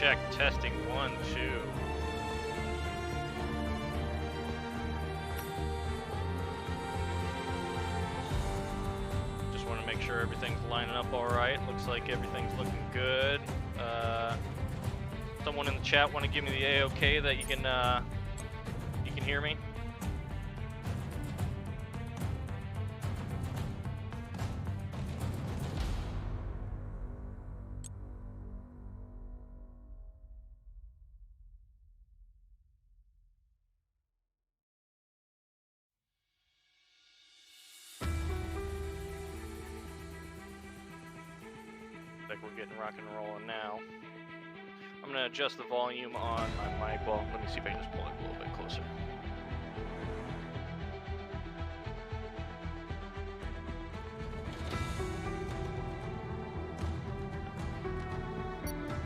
check. Testing 1, 2. Just want to make sure everything's lining up all right. Looks like everything's looking good. Someone in the chat want to give me the A-OK that you can hear me? Like we're getting rock and rolling now. I'm gonna adjust the volume on my mic. Well, let me see if I can just pull it a little bit closer.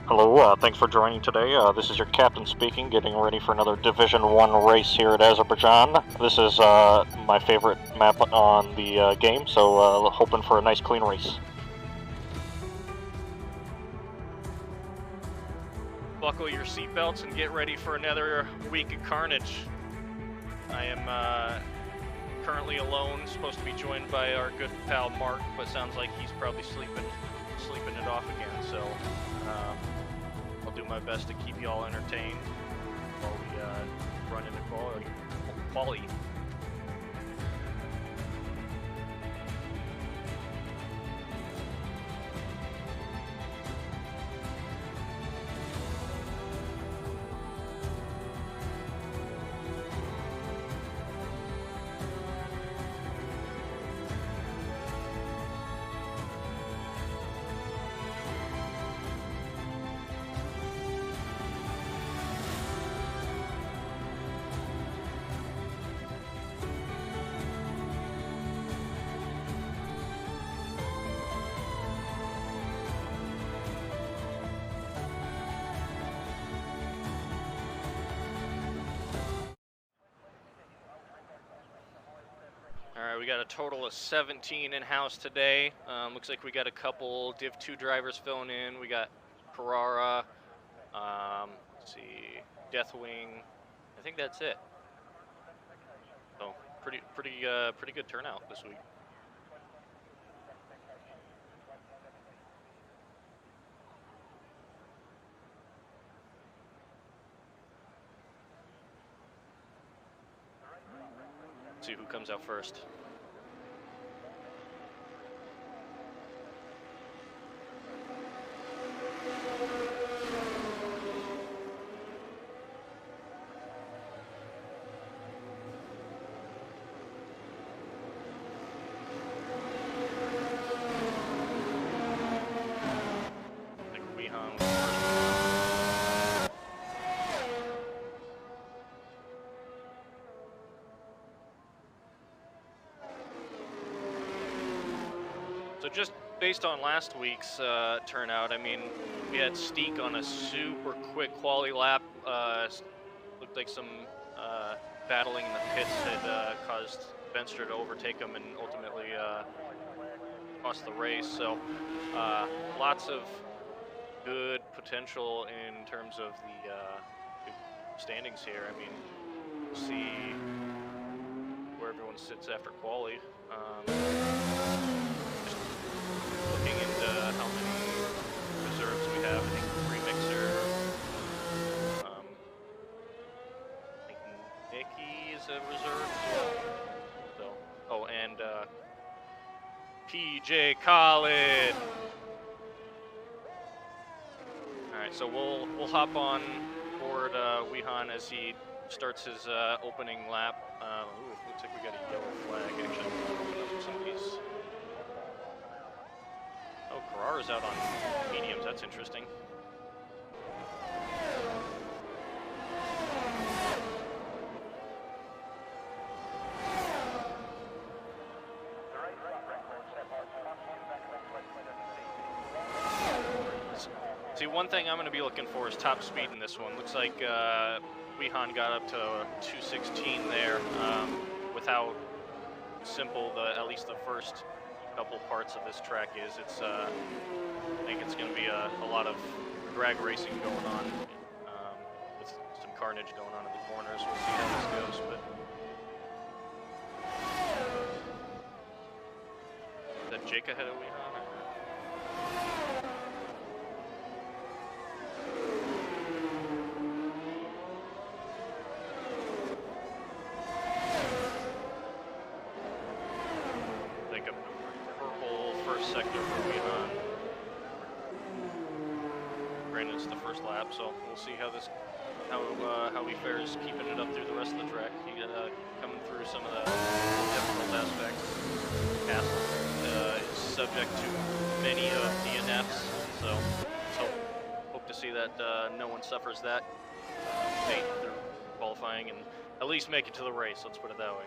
Hello, thanks for joining today. This is your captain speaking, getting ready for another Division 1 race here at Azerbaijan. This is my favorite map on the game, so hoping for a nice clean race. Buckle your seatbelts and get ready for another week of carnage. I am currently alone, supposed to be joined by our good pal Mark, but sounds like he's probably sleeping it off again, so I'll do my best to keep y'all entertained while we run into quali. Alright, we got a total of 17 in-house today. Looks like we got a couple Div 2 drivers filling in. We got Carrara, let's see, Deathwing. I think that's it. So pretty good turnout this week. Let's see who comes out first. So just based on last week's turnout, I mean, we had Steek on a super quick quali lap. Looked like some battling in the pits had caused Venster to overtake him and ultimately cost the race. So lots of good potential in terms of the standings here. I mean, we'll see where everyone sits after quali. Looking into how many reserves we have. I think Remixer. I think Nikki is a reserve as well. So, oh, and PJ Khalid. All right, so we'll hop on board Wihan as he starts his opening lap. Ooh, looks like we got a yellow flag. Actually, we'll open up some of these. Oh, Carrara's out on mediums. That's interesting. See, one thing I'm going to be looking for is top speed in this one. Looks like Wihan got up to 216 there with how simple at least the first couple parts of this track is. It's I think it's going to be a lot of drag racing going on, with some carnage going on in the corners. We'll see how this goes, but is that Jake ahead of Wehan? Like a purple first sector for Wehan. Granted, it's the first lap, so we'll see how this, how he fares keeping it up through the rest of the track. He coming through some of the difficult aspects. Castle is subject to many of DNFs, so hope to see that no one suffers that fate through qualifying and at least make it to the race. Let's put it that way.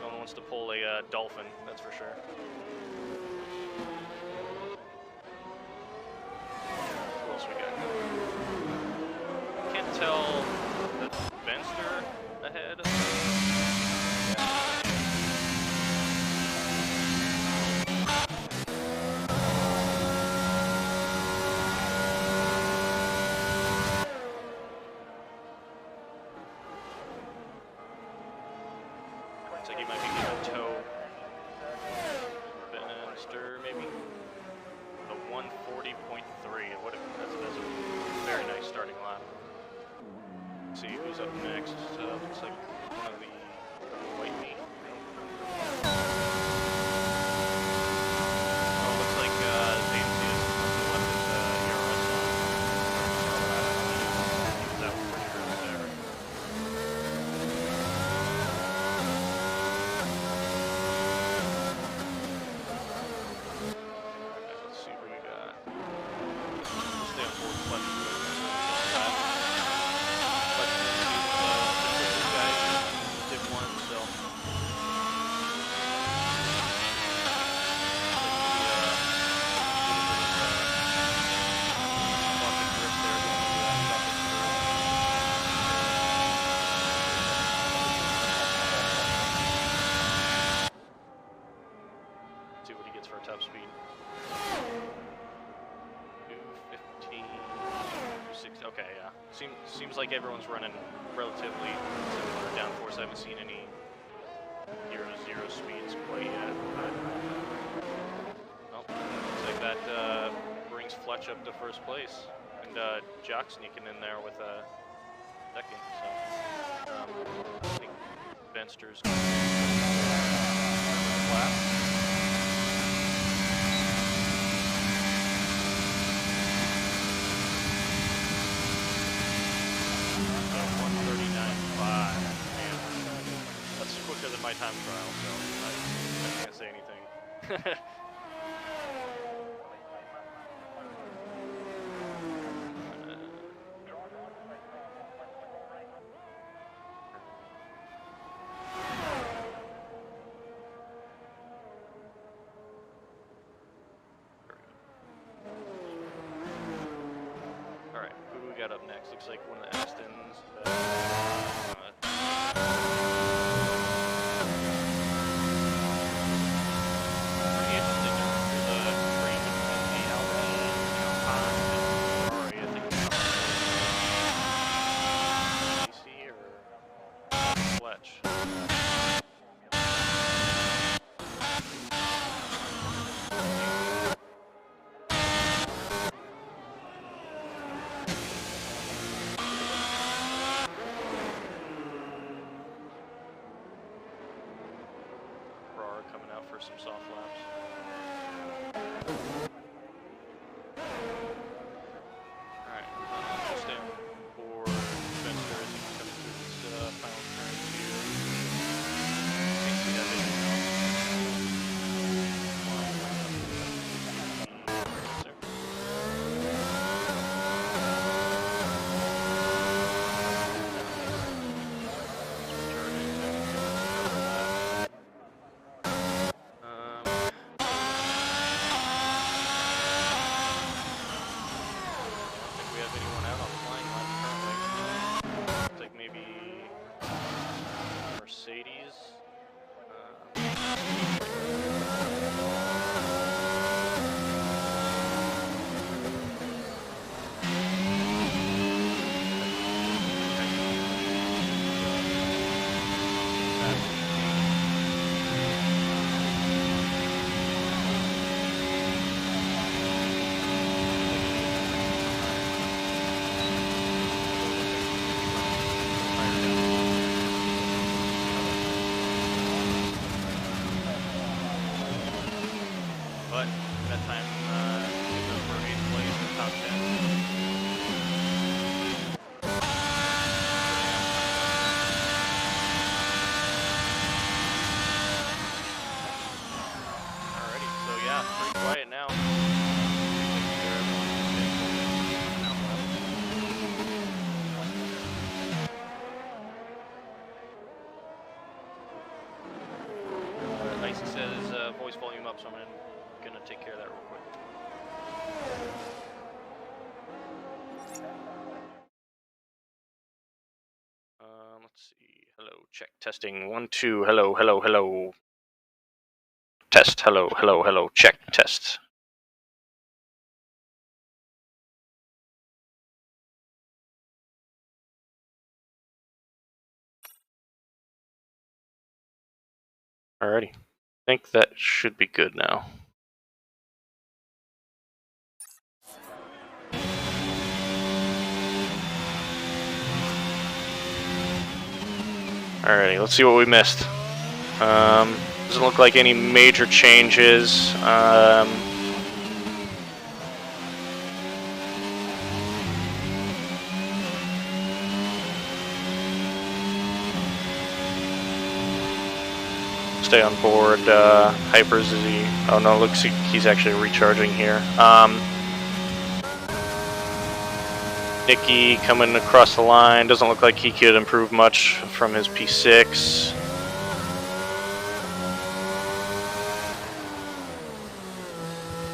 No one wants to pull a dolphin, that's for sure. Who else we got? Can't tell the Venster ahead. Looks like he might be getting a tow. Venster, maybe? The 140.3. That's a very nice starting lap. Let's see who's up next. Looks like one of the white meat. Oh, looks like ZMC is left his ERS on. He was out pretty early there. Alright, let's see who we got. Stay on board clutch. See what he gets for a top speed. 215, 260. Okay, yeah. Seems like everyone's running relatively similar downforce. I haven't seen any 0-0 speeds quite yet. Well, looks like that brings Fletch up to first place, and Jock sneaking in there with a second. So I think Venster's lap. 139.5. Man, that's quicker than my time trial, so I can't say anything. Alright, who do we got up next? Looks like one of the Astons. Pretty interesting. There's a train between the Alpine, Alpine, and Ferrari, I think. DC or Fletch. Coming out for some soft laps. Alright, just stay on board Venster as he comes through this final turn here. I think we have anything else. stop, so I'm gonna take care of that real quick. Let's see. Hello, check, testing. 1, 2. Hello, hello, hello. Test. Hello, hello, hello. Check, test. Alrighty. I think that should be good now. Alrighty, let's see what we missed. Doesn't look like any major changes. Stay on board. Hypers, is he? Oh no, looks like he's actually recharging here. Nicky coming across the line. Doesn't look like he could improve much from his P6.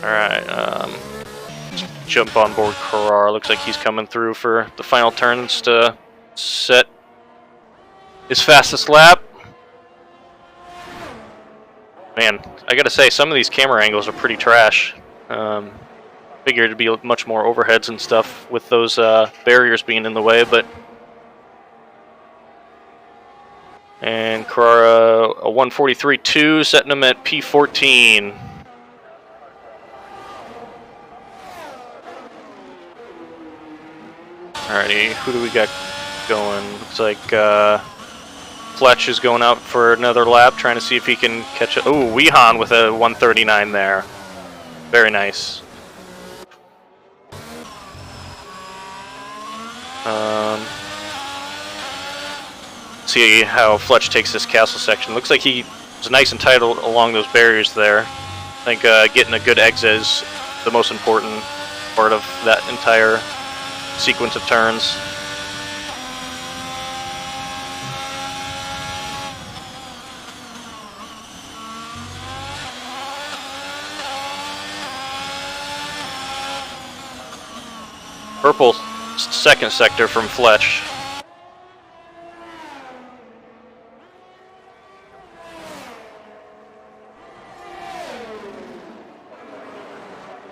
Alright, jump on board Carrara. Looks like he's coming through for the final turns to set his fastest lap. Man, I gotta say, some of these camera angles are pretty trash. Figured it'd be much more overheads and stuff with those barriers being in the way, but... And Carrara, a 143.2, setting him at P14. Alrighty, who do we got going? Looks like Fletch is going out for another lap, trying to see if he can catch it. Ooh, Weehan with a 139 there. Very nice. See how Fletch takes this castle section. Looks like he was nice and tight along those barriers there. I think getting a good exit is the most important part of that entire sequence of turns. Purple second sector from Fletch.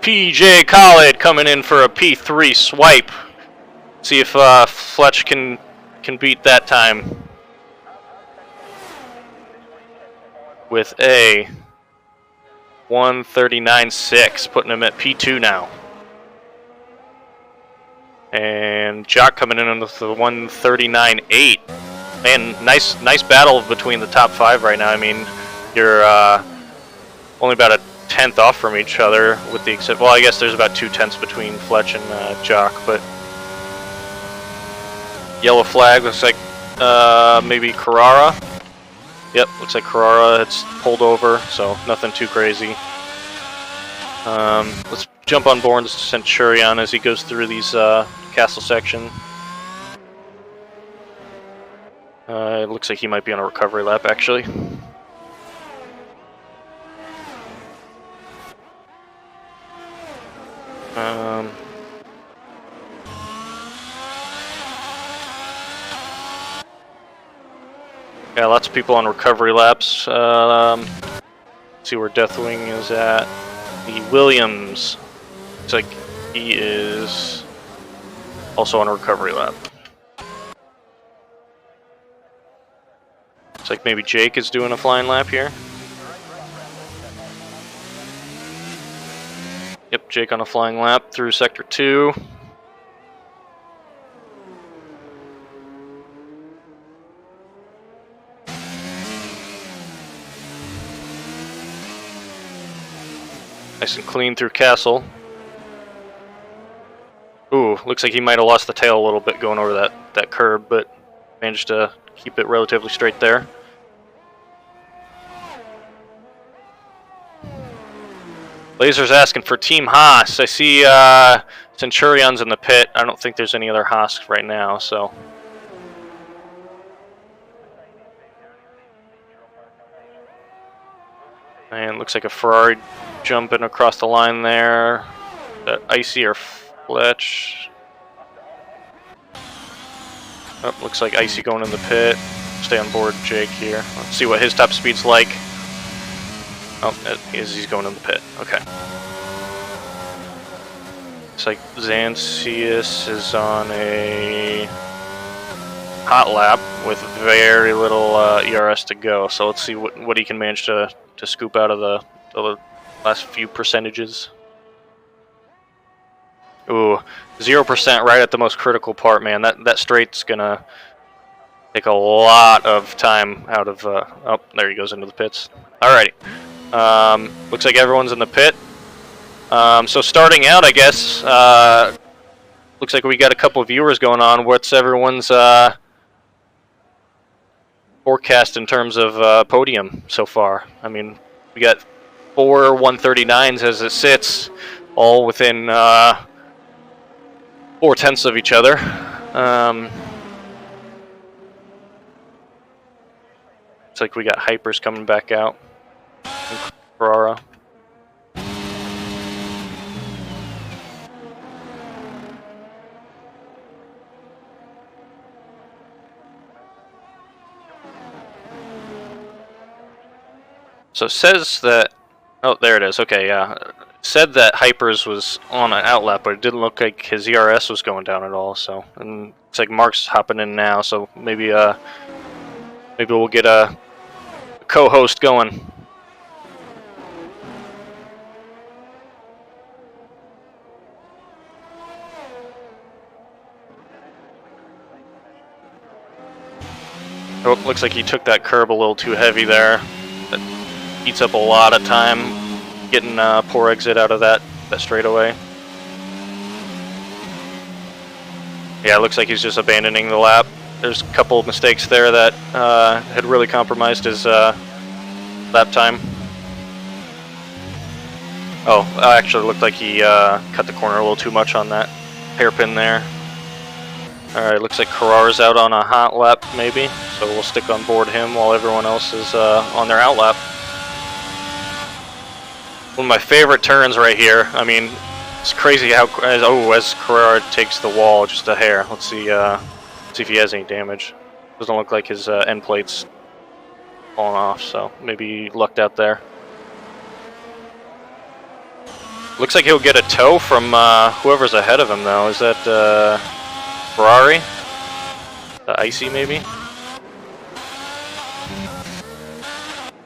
PJ Khalid coming in for a P3 swipe. See if Fletch can beat that time with a 139.6, putting him at P2 now. And Jock coming in with the 139.8. Man, nice battle between the top 5 right now. I mean, you're only about a 10th off from each other, with the except. Well, I guess there's about 2 tenths between Fletch and Jock, but yellow flag looks like maybe Carrara. Yep, looks like Carrara. It's pulled over, so nothing too crazy. Let's jump on board the Centurion as he goes through these castle section. It looks like he might be on a recovery lap, actually. Yeah, lots of people on recovery laps. See where Deathwing is at. The Williams. Looks like he is also on a recovery lap. Looks like maybe Jake is doing a flying lap here. Yep, Jake on a flying lap through Sector 2. Nice and clean through Castle. Ooh, looks like he might have lost the tail a little bit going over that curb, but managed to keep it relatively straight there. Laser's asking for Team Haas. I see Centurion's in the pit. I don't think there's any other Haas right now, so. And looks like a Ferrari jumping across the line there. That Icy or Fletch. Oh, looks like Icy going in the pit. Stay on board Jake here. Let's see what his top speed's like. Oh, he's going in the pit. Okay. Looks like Xansius is on a hot lap with very little ERS to go. So let's see what he can manage to scoop out of the last few percentages. Ooh, 0% right at the most critical part, man. That straight's gonna take a lot of time out of. Oh, there he goes into the pits. Alrighty. Looks like everyone's in the pit. So starting out, I guess. Looks like we got a couple of viewers going on. What's everyone's forecast in terms of podium so far? I mean, we got 4 139s as it sits, all within 4/10 of each other. Looks like we got Hypers coming back out. And Ferrara. So it says that, oh, there it is. Okay, yeah. It said that Hypers was on an outlap, but it didn't look like his ERS was going down at all. So, and it's like Mark's hopping in now. So maybe we'll get a co-host going. Oh, looks like he took that curb a little too heavy there. That eats up a lot of time getting poor exit out of that straightaway. Yeah, it looks like he's just abandoning the lap. There's a couple of mistakes there that had really compromised his lap time. Oh, actually looked like he cut the corner a little too much on that hairpin there. Alright, looks like Carrara's out on a hot lap, maybe. So we'll stick on board him while everyone else is on their out lap. One of my favorite turns right here. I mean, it's crazy how as Carrara takes the wall just a hair. Let's see if he has any damage. Doesn't look like his end plate's falling off, so maybe he lucked out there. Looks like he'll get a tow from whoever's ahead of him, though. Is that Ferrari? The Icy, maybe?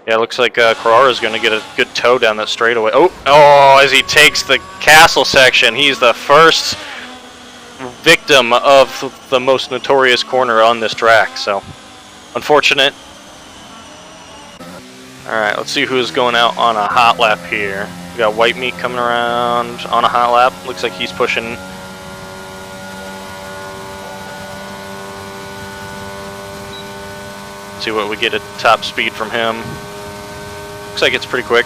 Yeah, looks like Carrara's going to get a good tow down that straightaway. Oh, as he takes the castle section, he's the first victim of the most notorious corner on this track, so unfortunate. Alright, let's see who's going out on a hot lap here. We got White Meat coming around on a hot lap. Looks like he's pushing. See what we get at top speed from him. Looks like it's pretty quick.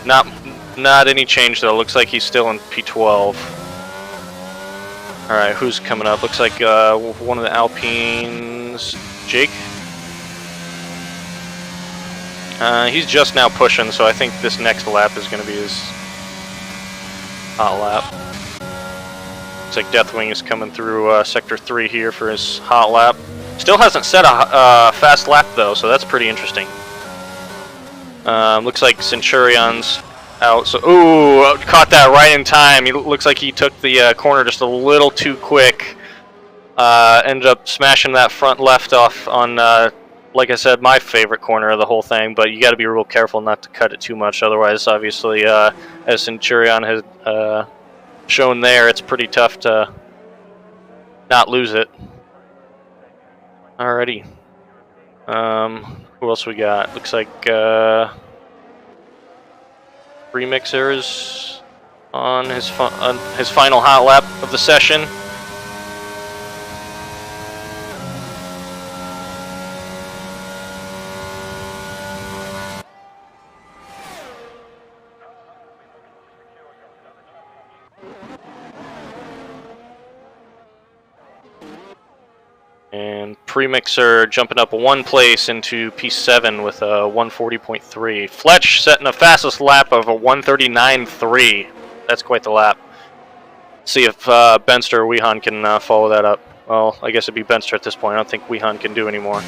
Not any change though. Looks like he's still in P12. Alright, who's coming up? Looks like one of the Alpines, Jake. He's just now pushing, so I think this next lap is going to be his hot lap. Looks like Deathwing is coming through Sector 3 here for his hot lap. Still hasn't set a fast lap, though, so that's pretty interesting. Looks like Centurion's out, so... Ooh, caught that right in time. He looks like he took the corner just a little too quick. Ended up smashing that front left off on... like I said, my favorite corner of the whole thing, but you got to be real careful not to cut it too much. Otherwise, obviously, as Centurion has shown there, it's pretty tough to not lose it. Alrighty. Who else we got? Looks like Remixer is on his final hot lap of the session. And Premixer jumping up one place into P7 with a 140.3. Fletch setting a fastest lap of a 139.3. That's quite the lap. See if Benster or Wehan can follow that up. Well, I guess it'd be Benster at this point. I don't think Wehan can do anymore.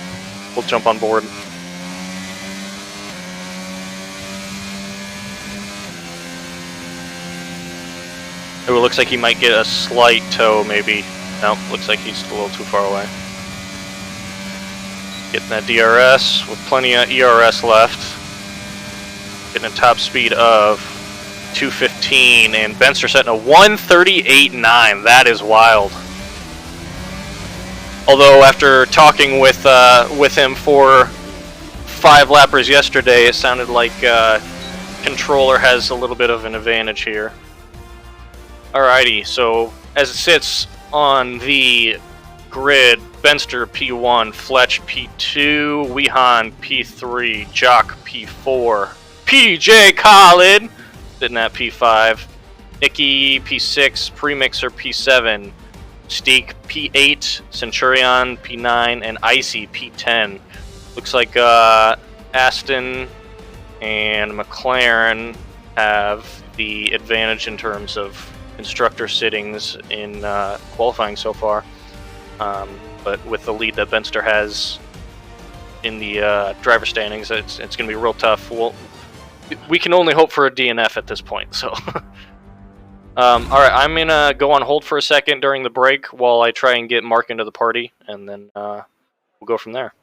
We'll jump on board. It looks like he might get a slight tow, maybe. No, looks like he's a little too far away. Getting that DRS with plenty of ERS left. Getting a top speed of 215, and Benster setting a 138.9. That is wild. Although after talking with him for 5 lappers yesterday, it sounded like controller has a little bit of an advantage here. Alrighty, so as it sits on the grid, Benster P1, Fletch P2, Wehan P3, Jock P4, PJ Khalid sitting at P5, Nicky P6, Premixer P7, Steak P8, Centurion P9, and Icy P10. Looks like Aston and McLaren have the advantage in terms of instructor sittings in qualifying so far. But with the lead that Benster has in the driver standings, it's going to be real tough. We can only hope for a DNF at this point. So, all right, I'm going to go on hold for a second during the break while I try and get Mark into the party, and then we'll go from there.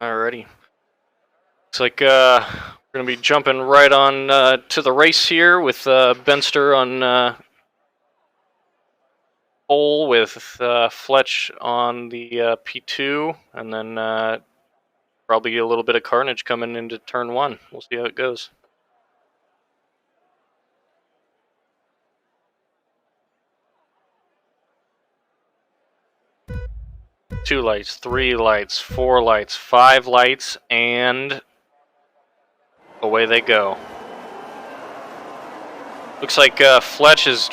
Alrighty. Looks like we're gonna be jumping right on to the race here with Benster on pole, with Fletch on the P2, and then probably a little bit of carnage coming into turn 1. We'll see how it goes. Two lights, 3 lights, 4 lights, 5 lights, and away they go. Looks like Fletch is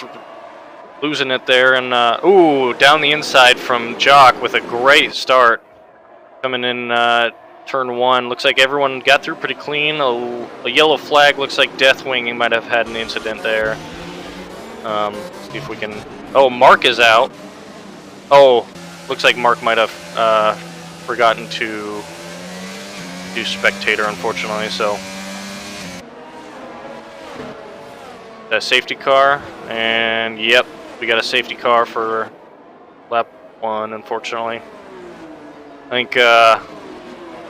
losing it there, and ooh, down the inside from Jock with a great start. Coming in turn 1. Looks like everyone got through pretty clean. A yellow flag. Looks like Deathwing might have had an incident there. See if we can... Oh, Mark is out. Oh, looks like Mark might have forgotten to do spectator, unfortunately, so... A safety car, and yep, we got a safety car for lap 1, unfortunately. I think a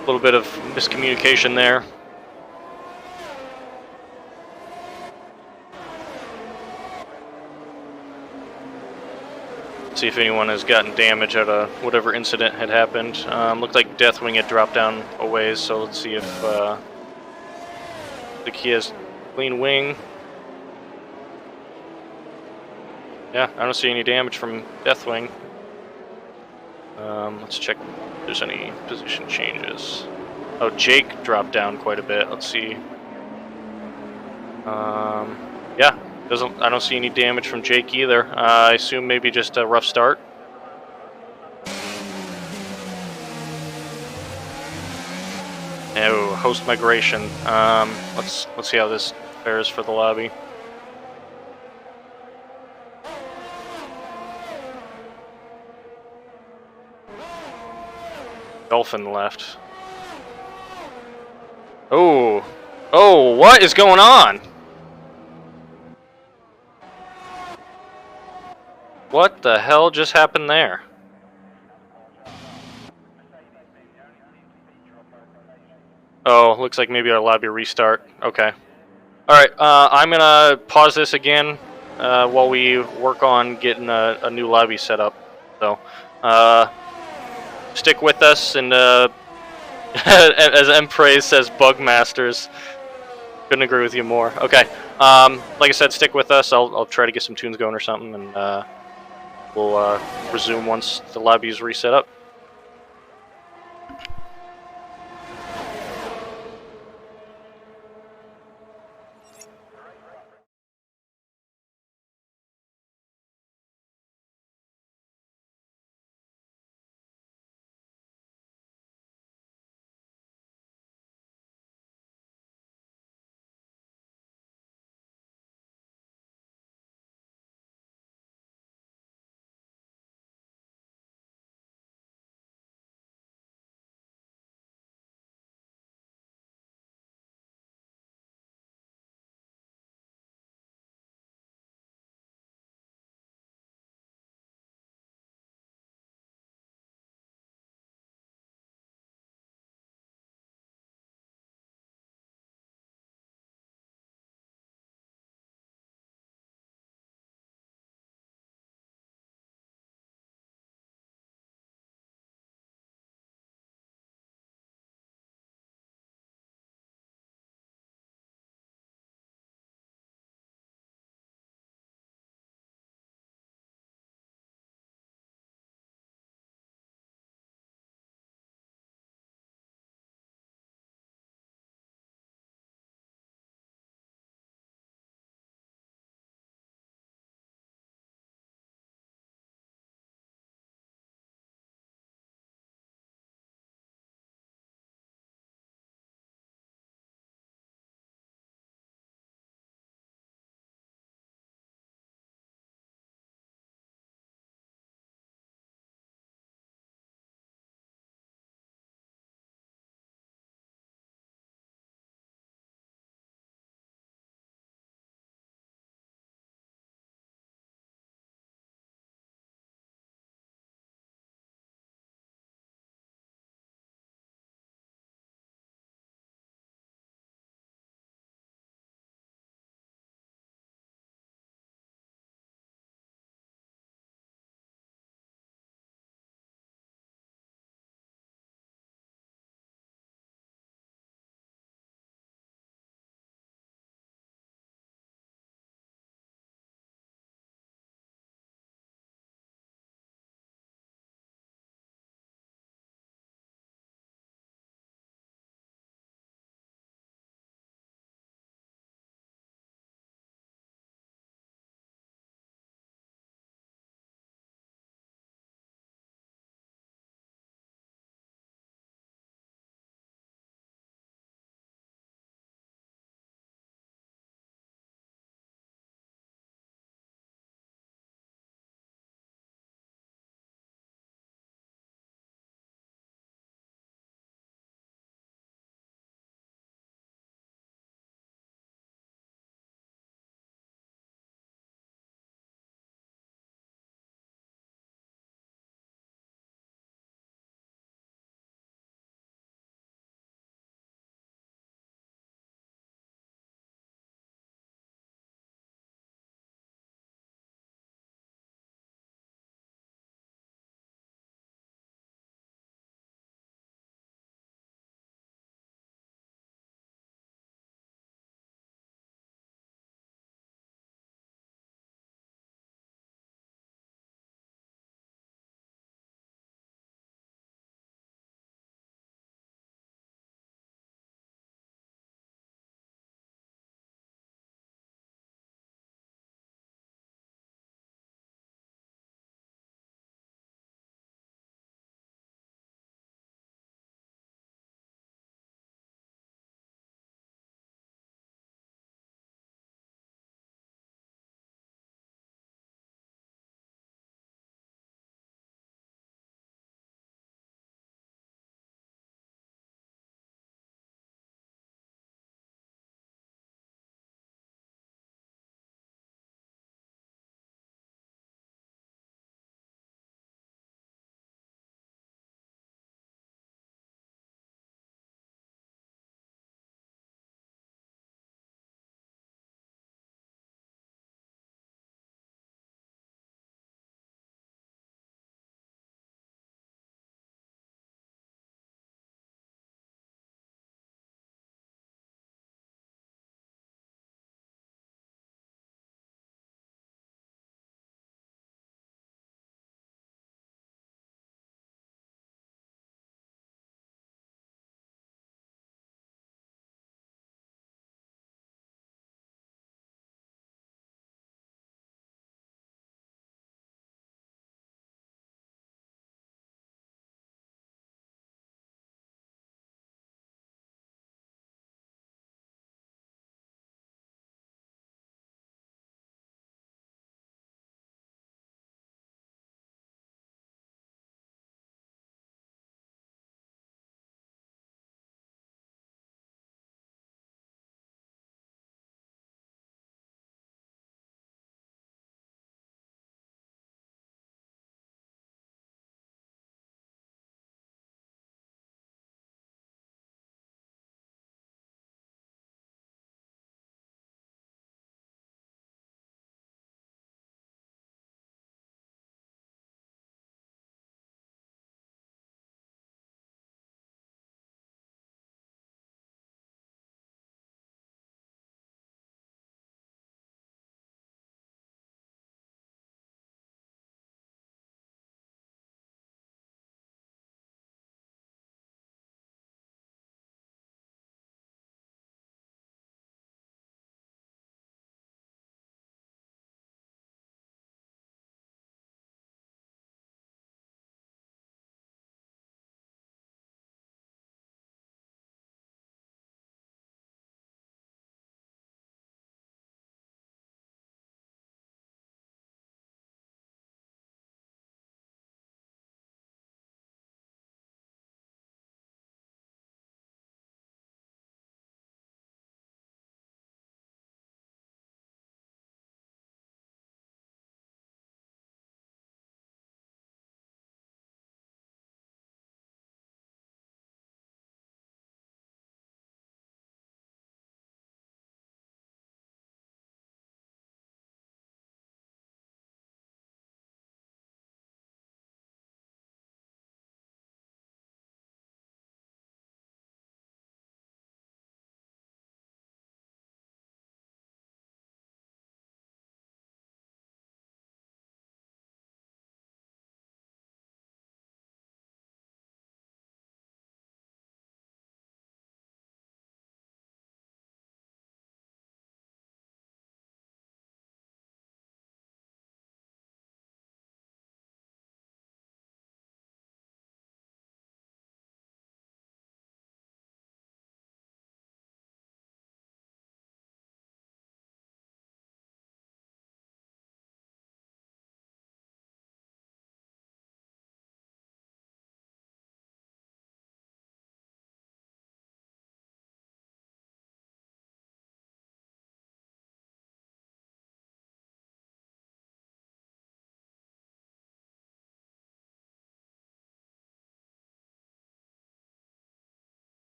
little bit of miscommunication there. See if anyone has gotten damage out of whatever incident had happened. Looked like Deathwing had dropped down a ways, so let's see if I think he has clean wing. Yeah, I don't see any damage from Deathwing. Let's check if there's any position changes. Oh, Jake dropped down quite a bit. Let's see. Yeah, I don't see any damage from Jake either. I assume maybe just a rough start. Oh, host migration. Let's see how this fares for the lobby. Dolphin left. Oh, what is going on? What the hell just happened there? Oh, looks like maybe our lobby restart. Okay. Alright, I'm gonna pause this again while we work on getting a new lobby set up. So, stick with us, and as Empraise says, bug masters. Couldn't agree with you more. Okay, like I said, stick with us. I'll try to get some tunes going or something, and we'll resume once the lobby is reset up.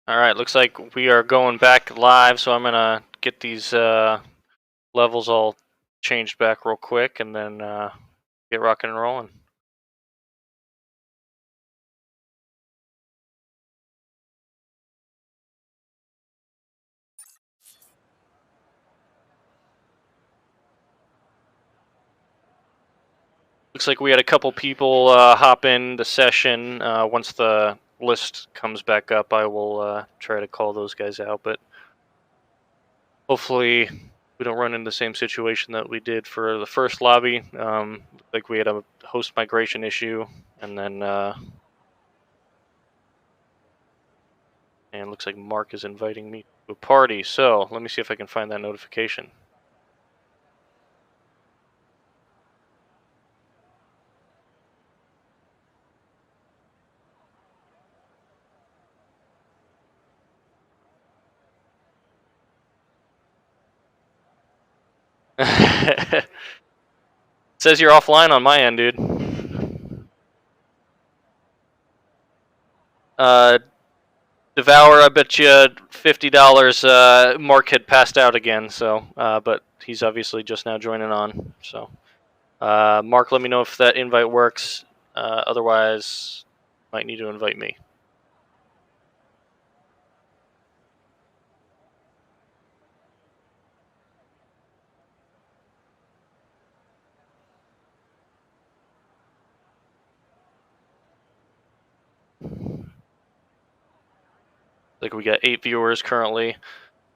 All right, looks like we are going back live, so I'm gonna get these levels all changed back real quick, and then get rocking and rolling. Looks like we had a couple people hop in the session. Once the list comes back up, I will try to call those guys out, but hopefully we don't run into the same situation that we did for the first lobby. Like we had a host migration issue, and then and it looks like Mark is inviting me to a party. So let me see if I can find that notification. It says you're offline on my end, dude. Devour, I bet you $50. Mark had passed out again, so but he's obviously just now joining on. So, Mark, let me know if that invite works. Otherwise, might need to invite me. Like we got 8 viewers currently,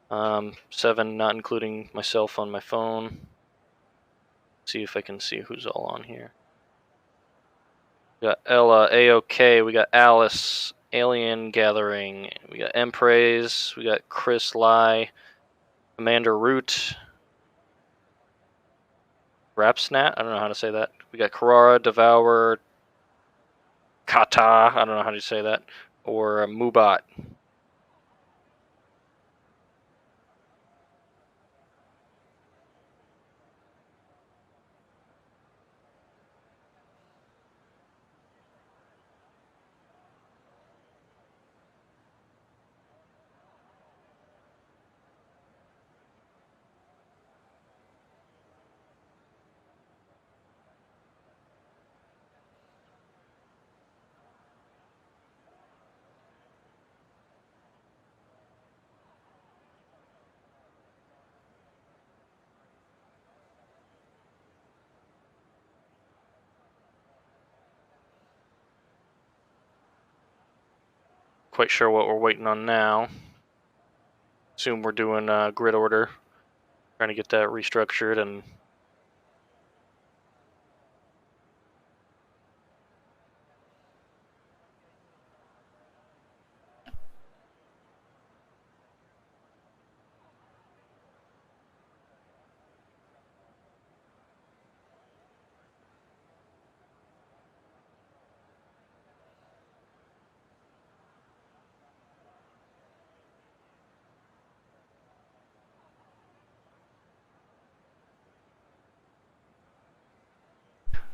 7 not including myself on my phone. See if I can see who's all on here. We got Ella, AOK, we got Alice, Alien Gathering, we got Empraise, we got Chris Lai, Commander Root, Rapsnat, I don't know how to say that. We got Carrara, Devour, Kata, I don't know how to say that, or Mubat. Quite sure what we're waiting on now. Assume we're doing grid order, trying to get that restructured and.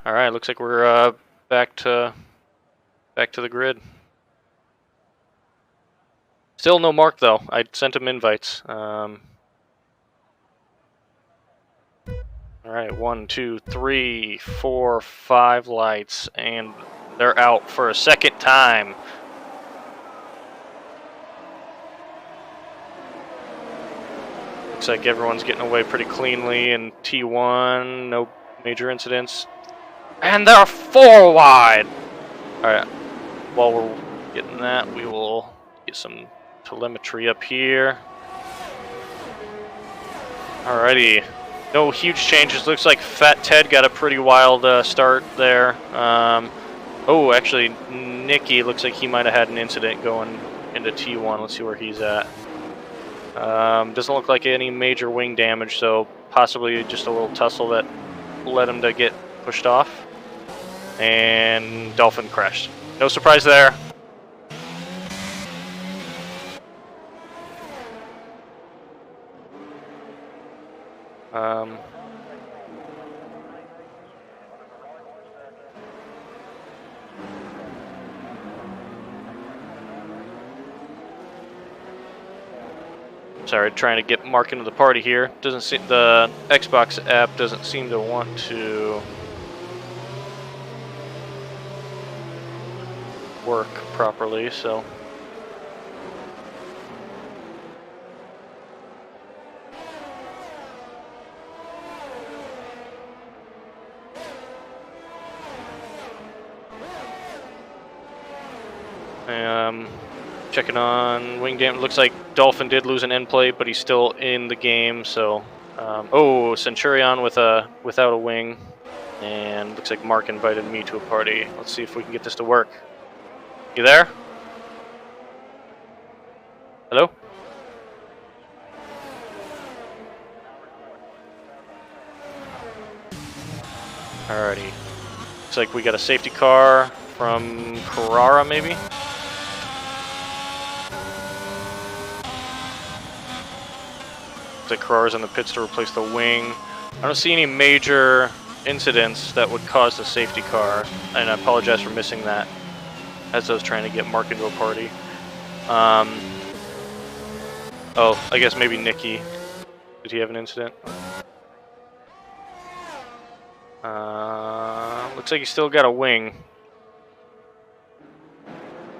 All right, looks like we're back to the grid. Still no Mark though. I sent him invites. All right, 1, 2, 3, 4, 5 lights, and they're out for a second time. Looks like everyone's getting away pretty cleanly in T1. No major incidents. And they're 4 wide! Alright, while we're getting that, we will get some telemetry up here. Alrighty. No huge changes. Looks like Fat Ted got a pretty wild start there. Oh, actually, Nicky looks like he might have had an incident going into T1. Let's see where he's at. Doesn't look like any major wing damage, so possibly just a little tussle that led him to get pushed off. And Dolphin crashed. No surprise there. Sorry, trying to get Mark into the party here. Doesn't seem the Xbox app doesn't seem to want to work properly, so. Checking on wing damage. Looks like Dolphin did lose an end plate, but he's still in the game. So, oh, Centurion without a wing, and looks like Mark invited me to a party. Let's see if we can get this to work. You there? Hello? Alrighty. Looks like we got a safety car from Carrara, maybe. The Carrara's in the pits to replace the wing. I don't see any major incidents that would cause the safety car, and I apologize for missing that as I was trying to get Mark into a party. Oh, I guess maybe Nikki. Did he have an incident? Looks like he's still got a wing.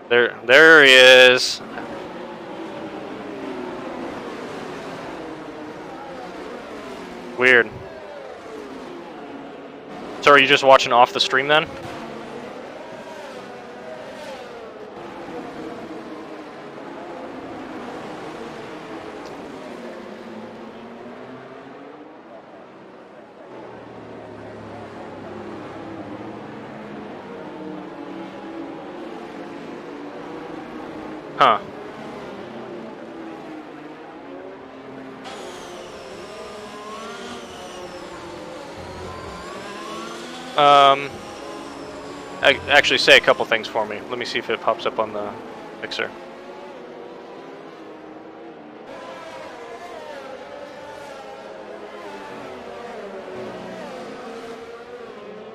There he is. Weird. So are you just watching off the stream then? Huh. Actually, say a couple things for me. Let me see if it pops up on the mixer.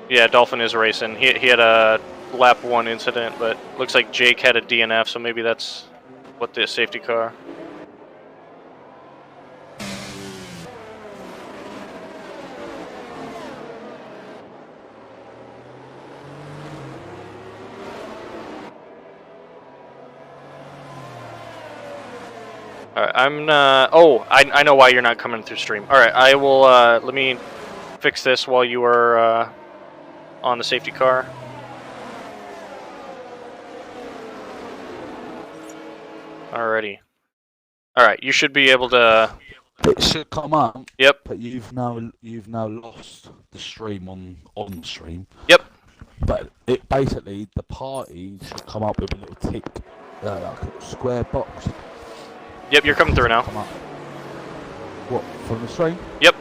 Yeah, Dolphin is racing. He had a lap 1 incident, but looks like Jake had a DNF, so maybe that's what the safety car. Alright, oh, I know why you're not coming through stream. Alright, I will, let me fix this while you are, on the safety car. Alrighty. Alright, you should be able to... It should come up. Yep. But you've now lost the stream on stream. Yep. But it basically, the party should come up with a little tick, like a square box. Yep, you're coming through now. Come up. What, from the stream? Yep.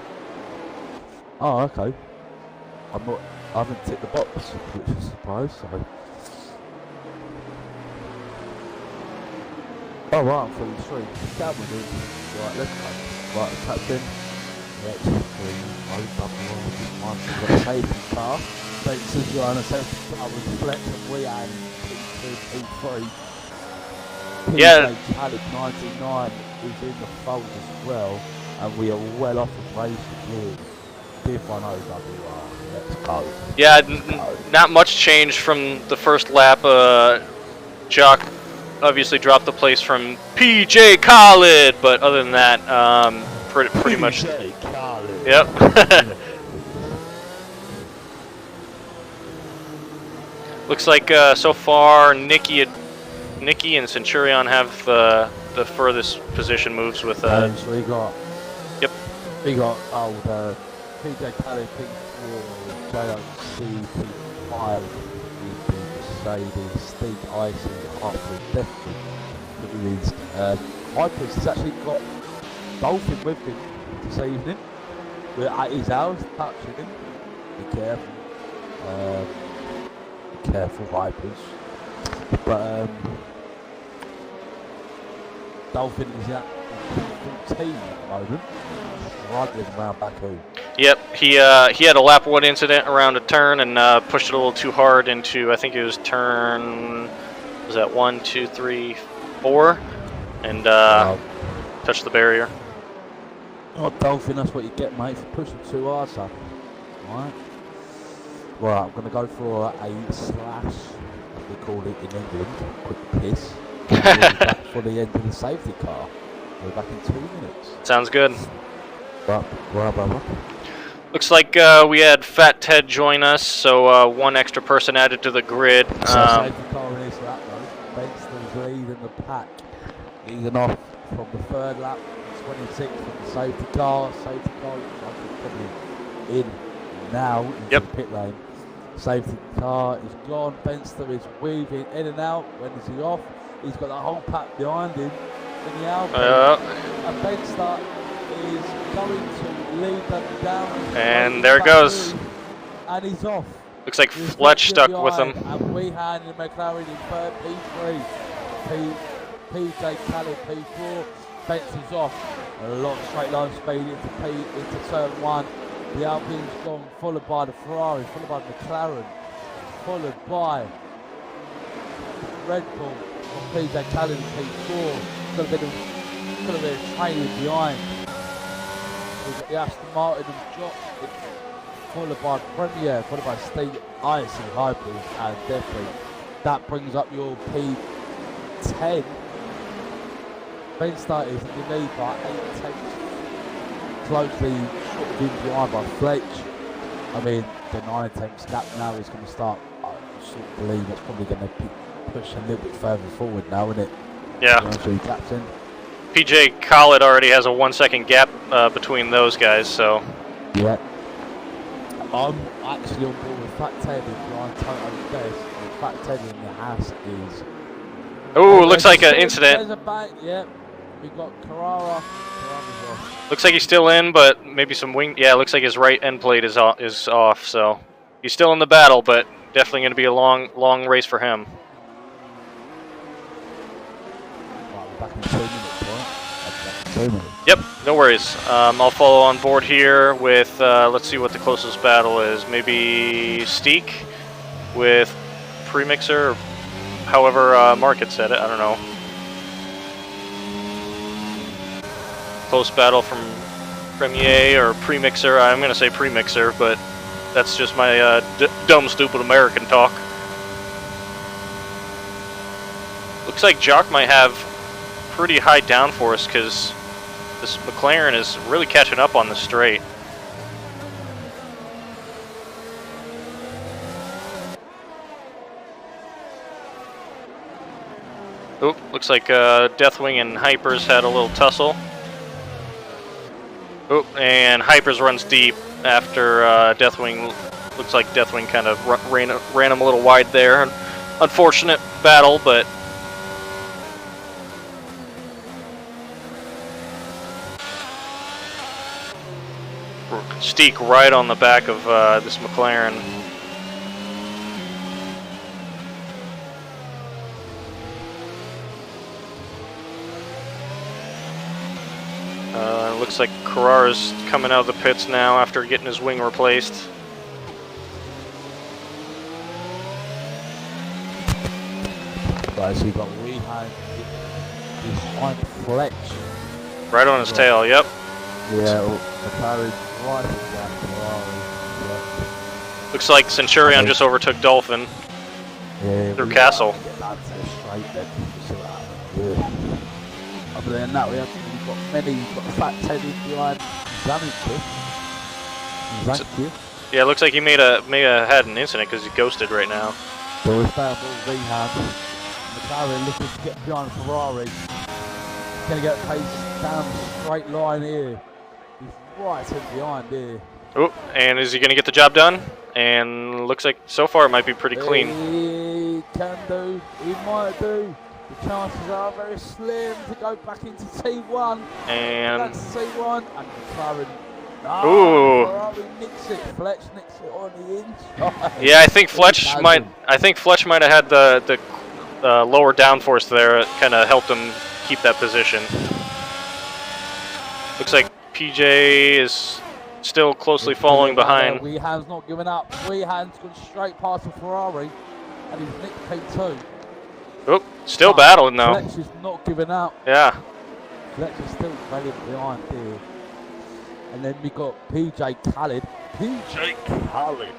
Oh, okay. I haven't ticked the box, which is a surprise, so. Oh, right, I'm from the stream. That one is. Right, let's go. Right, captain. Let's got a safety car. Spencer's on a safety car with Flex and we and P2, P3. Yeah. Talik 99 is in the fold as well, and we are well off the race with Div 1 OWR. Let's go. Yeah, not much change from the first lap. Jock obviously dropped the place from PJ Khalid, but other than that, pretty much. PJ Khalid. Yep. Looks like so far Nikki and Centurion have the furthest position moves with. So we got. Yep. We got PJ Khalid, P4, JOC, P5, Mercedes, Steve Icing, Harper, definitely. Hypers has actually got Dolphin with him this evening. We're at his house, touching him. Be careful. Be careful, Vipers. But Dolphin is at 14 at the moment, struggling around Baku. Yep, he had a lap 1 incident around a turn and pushed it a little too hard into, I think it was turn, was that 1, 2, 3, 4, and touch the barrier. Oh, Dolphin, that's what you get, mate, for pushing too hard, son. Alright. Well, I'm going to go for a slash, as we call it in England, quick piss. We'll be back for the end of the safety car. We're back in 2 minutes. Sounds good. Well. Looks like we had Fat Ted join us, so one extra person added to the grid. So safety car in this lap, though. Benston's leading the pack. Leading off from the third lap, 26 from the safety car. Safety car looks like it's probably in now into the pit lane. Safety car is gone. Benster is weaving in and out. When is he off? He's got the whole pack behind him in the Alpine. And Benster is going to lead them down. And there it goes. And he's off. Looks like Fletch stuck with him. And Weehan and McLaren in third, P3. PJ Callan, P4. Benster's off. A lot of straight line speed into turn 1. The Alpine's gone, followed by the Ferrari, followed by the McLaren, followed by Red Bull on PJ Callan in P4. Could have been a trailing behind. We've got the Aston Martin and Jock, followed by Premier, followed by Steve Icy Hypers, and definitely that brings up your P10. Ben Starr is in the lead by 8 tenths, closely short of in behind by Fletch. I mean, the 9 tenths gap now is going to start. I sort of believe it's probably going to push a little bit further forward now, isn't it? Yeah. Captain. PJ Collett already has a 1 second gap between those guys, so. Yeah. I'm actually on board with Fat Ted behind Toto's best. And Fat Ted in the house is. Oh, looks like an incident. There's a back, yeah. We've got Carrara. Looks like he's still in, but maybe some wing. Yeah, looks like his right end plate is off, so he's still in the battle, but definitely going to be a long race for him. Right, we're back in 2 minutes, right? 2 minutes. Yep, no worries. I'll follow on board here with, let's see what the closest battle is. Maybe Steak with Premixer, or however Mark had said it, I don't know. Close battle from Premier or Premixer. I'm going to say Premixer, but that's just my dumb, stupid American talk. Looks like Jock might have pretty high downforce because this McLaren is really catching up on the straight. Oop, looks like Deathwing and Hypers had a little tussle. Oh, and Hypers runs deep after Deathwing. Looks like Deathwing kind of ran him a little wide there. Unfortunate battle, but Steak right on the back of this McLaren. Looks like Carrara's coming out of the pits now after getting his wing replaced. Right, so you've got Weehan behind Fletch. Right on his tail, yep. Yeah, McLaren's right down Ferrari. Yeah. Looks like Centurion just overtook Dolphin through Castle. Other than that, we've got many. We've got Fat Ted in behind Zanky. Yeah, it looks like he may have had an incident because he's ghosted right now. So we're starting with Weehan. McLaren looking to get behind Ferrari. He's going to get pace down the straight line here. He's right in behind here. Oh, and is he going to get the job done? And looks like so far it might be pretty clean. He can do. He might do. The chances are very slim to go back into T1. And that's T1. And McLaren. Ooh. Ferrari nicks it. Fletch nicks it on the inside. Yeah, I think Fletch might. I think Fletch might have had the lower downforce there. It kind of helped him keep that position. Looks like PJ is still closely following behind. Weehan's not giving up. Weehan's gone straight past the Ferrari, and he's nicked P2. Oh, still battling though. Fletch is not giving up. Yeah. Fletcher's still brilliant behind here. And then we got PJ Khaled. PJ Khaled.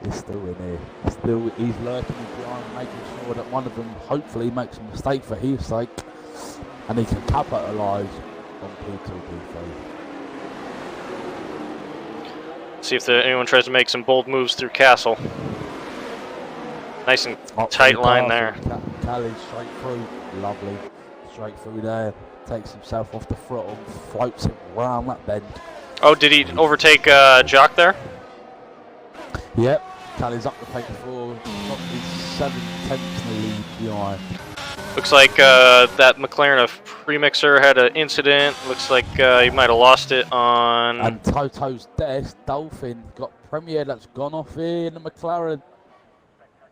He's still in here. He's lurking behind, making sure that one of them hopefully makes a mistake for his sake. And he can capitalise on P2, P3. See if anyone tries to make some bold moves through Castle. Nice and tight line there. Khaled straight through. Lovely. Straight through there. Takes himself off the throttle, floats it round that bend. Oh, did he overtake Jock there? Yep. Khaled's up to take the floor. Got his 7/10 lead behind. Looks like that McLaren of Premixer had an incident. Looks like he might have lost it on... And Toto's desk, Dolphin, got Premier that's gone off here in the McLaren.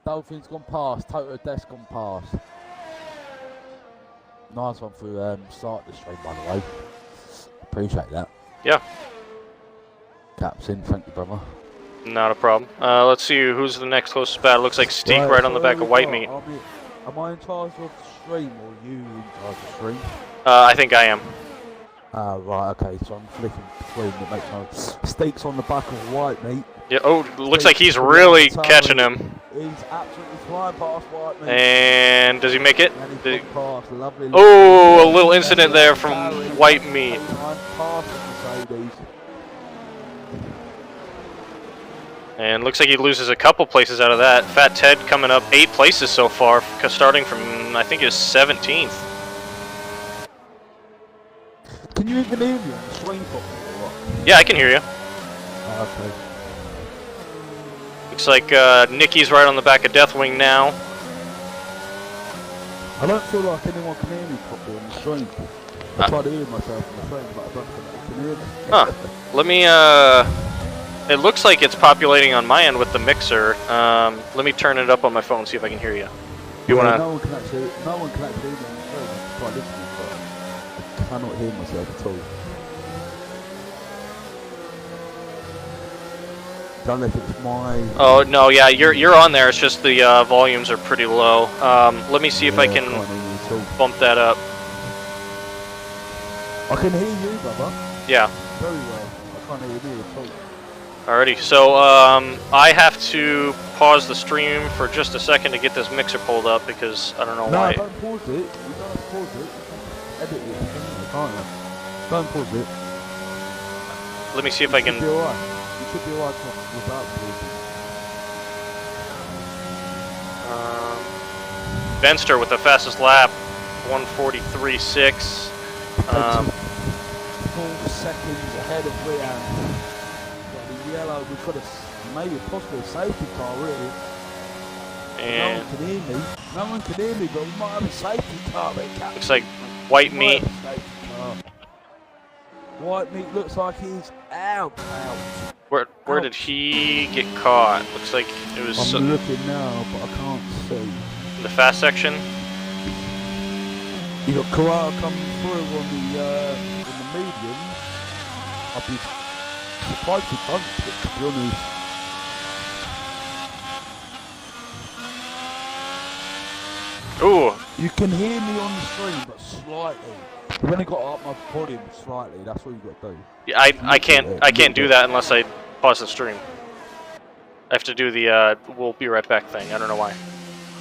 Dolphin's gone past, Toto desk gone past. Nice one for start the stream, by the way. Appreciate that. Yeah. Captain, thank you, brother. Not a problem. Let's see who's the next closest battle. Looks like Steak right on the back of White Meat. Am I in charge of the stream or you in charge of the stream? I think I am. Right, okay, so I'm flicking between the makes sense. Steak's on the back of White Meat. Yeah, oh, looks like he's really catching him. He's absolutely flying past White Meat. And does he make it? Past, lovely oh, a little incident there from White Meat. And looks like he loses a couple places out of that. Fat Ted coming up 8 places so far, starting from, I think, his 17th. Can you even hear me on the stream properly? Yeah, I can hear you. Okay. Looks like Nikki's right on the back of Deathwing now. I don't feel like anyone can hear me properly on the stream. I try to hear myself on the stream, but I don't think they can hear me. Huh. Let me, it looks like it's populating on my end with the mixer. Let me turn it up on my phone, see if I can hear you. You wanna... No one can actually hear me on the stream. I try listening, but I cannot hear myself at all. Don't know if it's my... Oh, no, yeah, you're on there. It's just the volumes are pretty low. Let me see if I can bump that up. I can hear you, brother. Yeah. Very well. I can't hear you at all. Alrighty, so I have to pause the stream for just a second to get this mixer pulled up because I don't know why. No, don't pause it. You don't have to pause it. Edit it. Can't you? Don't pause it. Let me see if I can... You should be alright. You should be alright without pausing. Benster with the fastest lap, 1:43.6. 4 seconds ahead of Rian. Yellow, we've got maybe possibly a safety car, really. And no one can hear me. No one can hear me, but we might have a safety car. Looks like White Meat. White Meat looks like he's out. Where did he get caught? Looks like it was. I'm looking now, but I can't see. The fast section. You got Carrara coming through on the medium. I'll be surprised he bumped it, to be honest. Ooh. You can hear me on the stream, but slightly. I've only got up my volume slightly. That's what you've got to do. Yeah, I can't do that unless I pause the stream. I have to do the we'll be right back thing. I don't know why.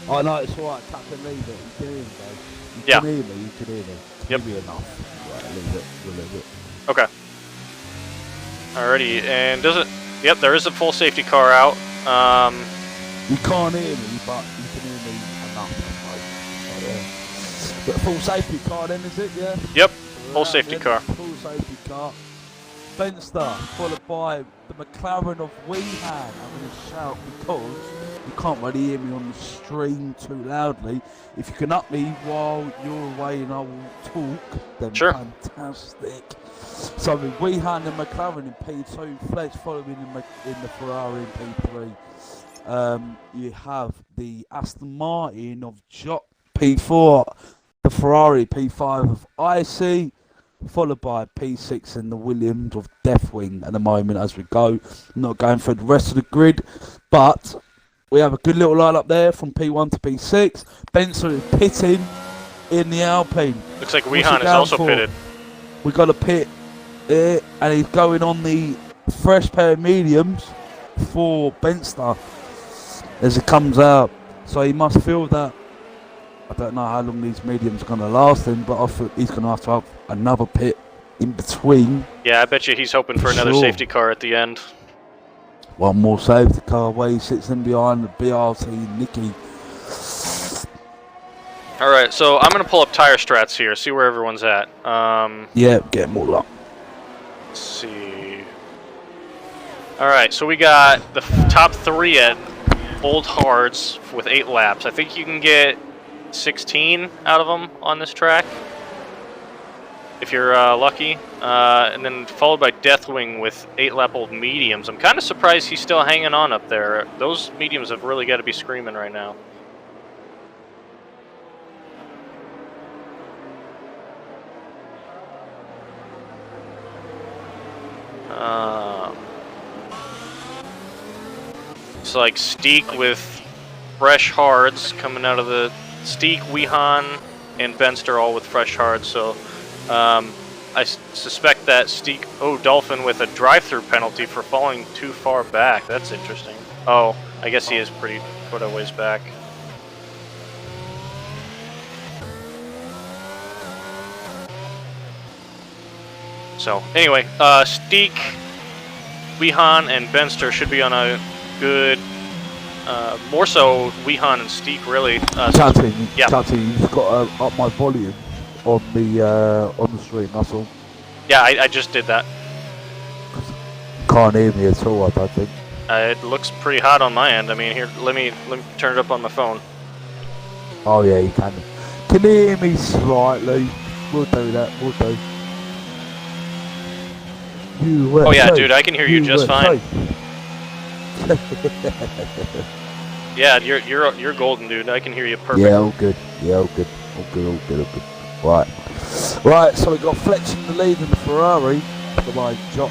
Oh no, it's alright. Captain, leave it. You can hear me, though. You can hear me. You can hear me. Yep. Maybe enough. Right, leave it. We'll leave it. Okay. Alrighty, and does it? Yep, there is a full safety car out. You can't hear me, but you can hear me enough. But full safety car, then is it? Yeah. Yep. Full safety car. Full safety car. Benster, followed by the McLaren of Weehan. I'm going to shout because you can't really hear me on the stream too loudly. If you can up me while you're away and I will talk, then sure. Fantastic. So with Weehan and McLaren in P2, Fletch following in the Ferrari in P3. You have the Aston Martin of Jock P4, the Ferrari P5 of IC, followed by P6 and the Williams of Deathwing at the moment as we go. Not going through the rest of the grid, but we have a good little line up there from P1 to P6. Benson is pitting. in the Alpine. Looks like What's Wehan it is down also for? pitted. We got a pit here, and he's going on the fresh pair of mediums for Benster as it comes out. So he must feel that. I don't know how long these mediums are going to last him, but I think he's going to have another pit in between. Yeah, I bet you he's hoping for another safety car at the end. One more safety car where he sits in behind the BRT Nicky. All right, so I'm going to pull up tire strats here, see where everyone's at. Yeah, get them all up. Let's see. All right, so we got the top 3 at Old Hards with 8 laps. I think you can get 16 out of them on this track if you're lucky, and then followed by Deathwing with 8-lap Old Mediums. I'm kind of surprised he's still hanging on up there. Those mediums have really got to be screaming right now. It's like Steak with fresh hards coming out of the Steak, Wehan, and Benster all with fresh hards. So I suspect that Steak, Dolphin with a drive-through penalty for falling too far back. That's interesting. Oh, I guess he is quite a ways back. So anyway, Steak, Wehan, and Benster should be on a good, more so Wehan and Steak really. Chatty, yeah. you just got to up my volume on the stream, that's all. Yeah, I just did that. Can't hear me at all, I don't think. It looks pretty hot on my end. I mean, here, let me turn it up on my phone. Oh yeah, you can. Can you hear me slightly? We'll do that, we'll do. Oh yeah, dude, I can hear you just fine. Yeah, you're golden, dude. I can hear you perfect. Yeah, all good. Yeah, all good. All good. Right. Right, so we got Fletch in the lead in the Ferrari, followed by Jock,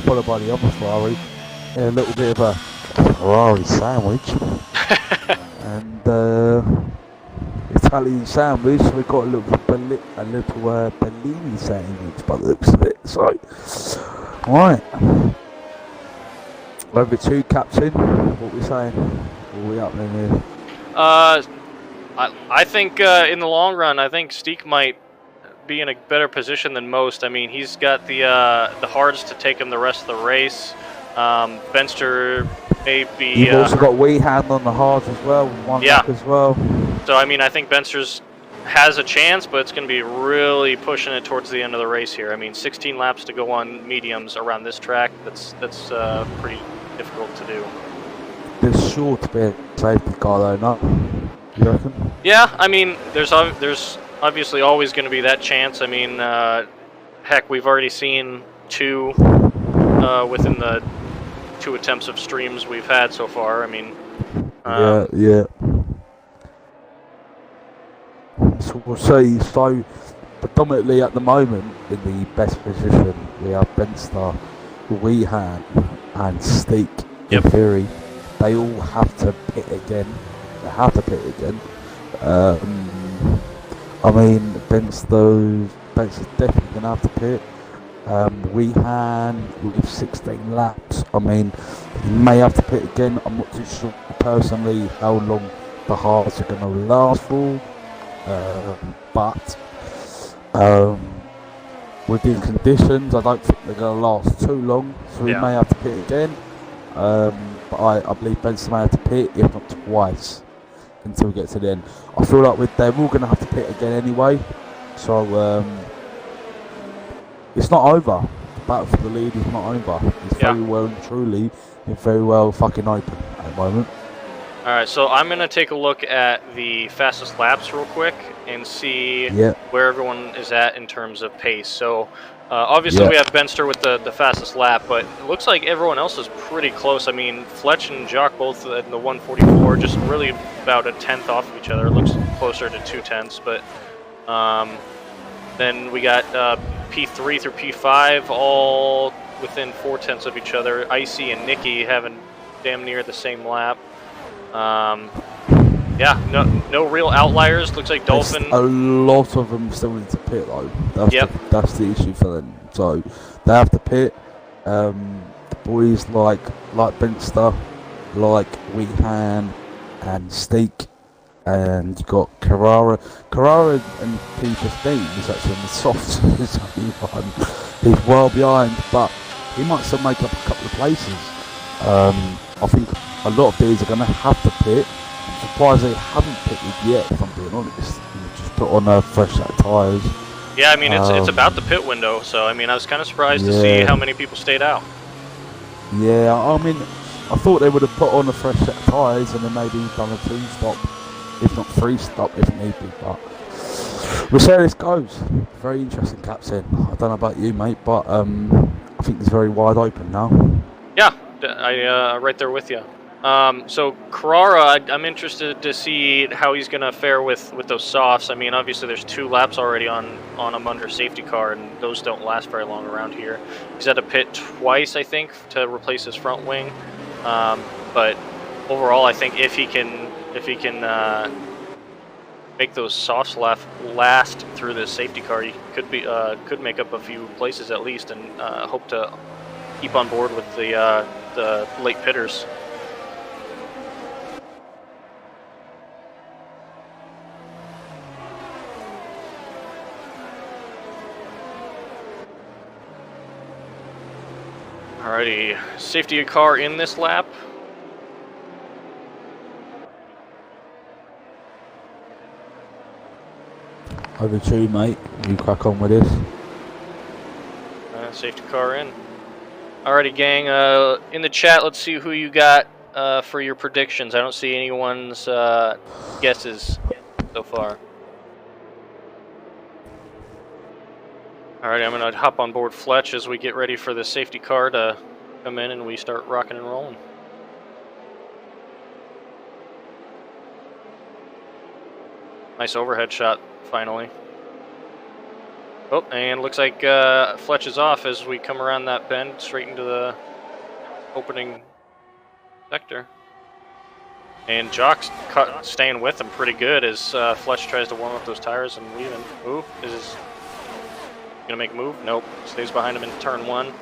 followed by the other Ferrari. And a little bit of a Ferrari sandwich. And Italian sandwich. So we got a little Bellini sandwich by the looks of it. So right. Over to Captain. What we saying? What are we up in here? I think in the long run, I think Steak might be in a better position than most. I mean, he's got the hards to take him the rest of the race. Benster may be. You've also got Wehan on the hards as well, one lap as well. So I mean, I think Benster's has a chance, but it's going to be really pushing it towards the end of the race here. I mean, 16 laps to go on mediums around this track. That's pretty difficult to do. There's sure to be a safety car though, not? You reckon? Yeah, I mean, there's obviously always going to be that chance. I mean, heck, we've already seen 2 within the 2 attempts of streams we've had so far. I mean, yeah. So we'll see. So predominantly at the moment in the best position we have Benster, Wehan, and Steak. In theory, they all have to pit again. I mean, Benster's definitely gonna have to pit. Wehan with 16 laps. I mean, he may have to pit again. I'm not too sure personally how long the hards are going to last for. But within conditions, I don't think they're going to last too long. So we may have to pit again. But I believe Benson may have to pit, if not twice, until we get to the end. I feel like they're all going to have to pit again anyway. So it's not over. The battle for the lead is not over. It's very well and truly, it's very well fucking open at the moment. Alright, so I'm going to take a look at the fastest laps real quick and see where everyone is at in terms of pace. So obviously we have Benster with the fastest lap, but it looks like everyone else is pretty close. I mean, Fletch and Jock both in the 144, just really about a tenth off of each other. It looks closer to 2/10, but then we got P3 through P5 all within 4/10 of each other. Icy and Nicky having damn near the same lap. Yeah, no real outliers. Looks like Dolphin. A lot of them still need to pit though. Yep. That's the issue for them. So they have to pit. The boys like Benster, like Weehan and Steak, and you got Carrara. Carrara and P15 is actually on the soft. He's well behind, but he might still make up a couple of places. I think a lot of these are going to have to pit. I'm surprised they haven't pitted yet, if I'm being honest. Just put on a fresh set of tyres. Yeah, I mean, it's about the pit window, so I mean, I was kind of surprised to see how many people stayed out. Yeah, I mean, I thought they would have put on a fresh set of tyres and then maybe done a 2-stop, if not 3-stop if need be, but we'll see how this goes. Very interesting captain. I don't know about you, mate, but I think it's very wide open now. Yeah, I'm right there with you. So Carrara, I'm interested to see how he's going to fare with those softs. I mean, obviously there's 2 laps already on him under safety car, and those don't last very long around here. He's had to pit twice, I think, to replace his front wing. But overall, I think if he can make those softs last through this safety car, he could make up a few places at least, and hope to keep on board with the late pitters. Alrighty, safety car in this lap. Over to you, mate. You crack on with this. Safety car in. Alrighty, gang. In the chat, let's see who you got for your predictions. I don't see anyone's guesses so far. Alright, I'm going to hop on board Fletch as we get ready for the safety car to come in and we start rocking and rolling. Nice overhead shot, finally. Oh, and looks like Fletch is off as we come around that bend straight into the opening sector. And Jock's staying with him pretty good as Fletch tries to warm up those tires and leave him. Ooh, is this gonna make a move? Nope, stays behind him in turn 1.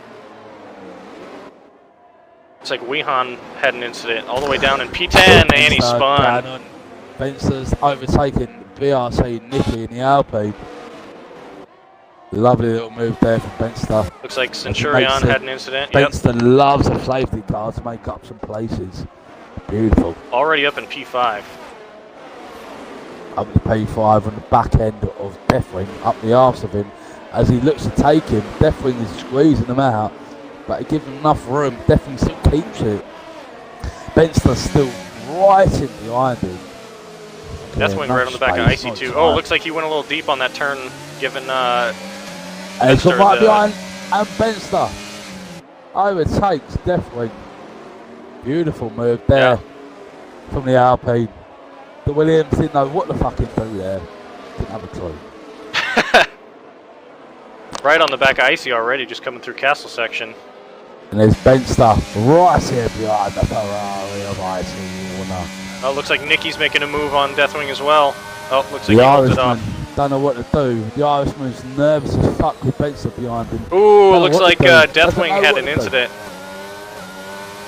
Looks like Weehan had an incident all the way down in P10 and he spun. Benster's overtaken BRC Nicky in the Alpine. Lovely little move there from Benster. Looks like Centurion had an incident. Benster loves a safety car to make up some places. Beautiful. Already up in P5. Up to P5 on the back end of Deathwing, up the arse of him. As he looks to take him, Deathwing is squeezing him out, but he gives him enough room. Deathwing still keeps it. Benster's still right in behind him. Deathwing right on the back of IC2. Oh, looks like he went a little deep on that turn, given he's gone right behind, and Benster overtakes Deathwing. Beautiful move there from the Alpine. The Williams didn't know what the fucking do there. Didn't have a clue. Right on the back of Icy already, just coming through Castle section. And there's Benster right here behind the Ferrari of Icy Warner. Oh, looks like Nicky's making a move on Deathwing as well. Oh, looks like he holds it off. Don't know what to do. The Irishman's nervous as fuck with Benster behind him. Ooh, looks like Deathwing had an incident.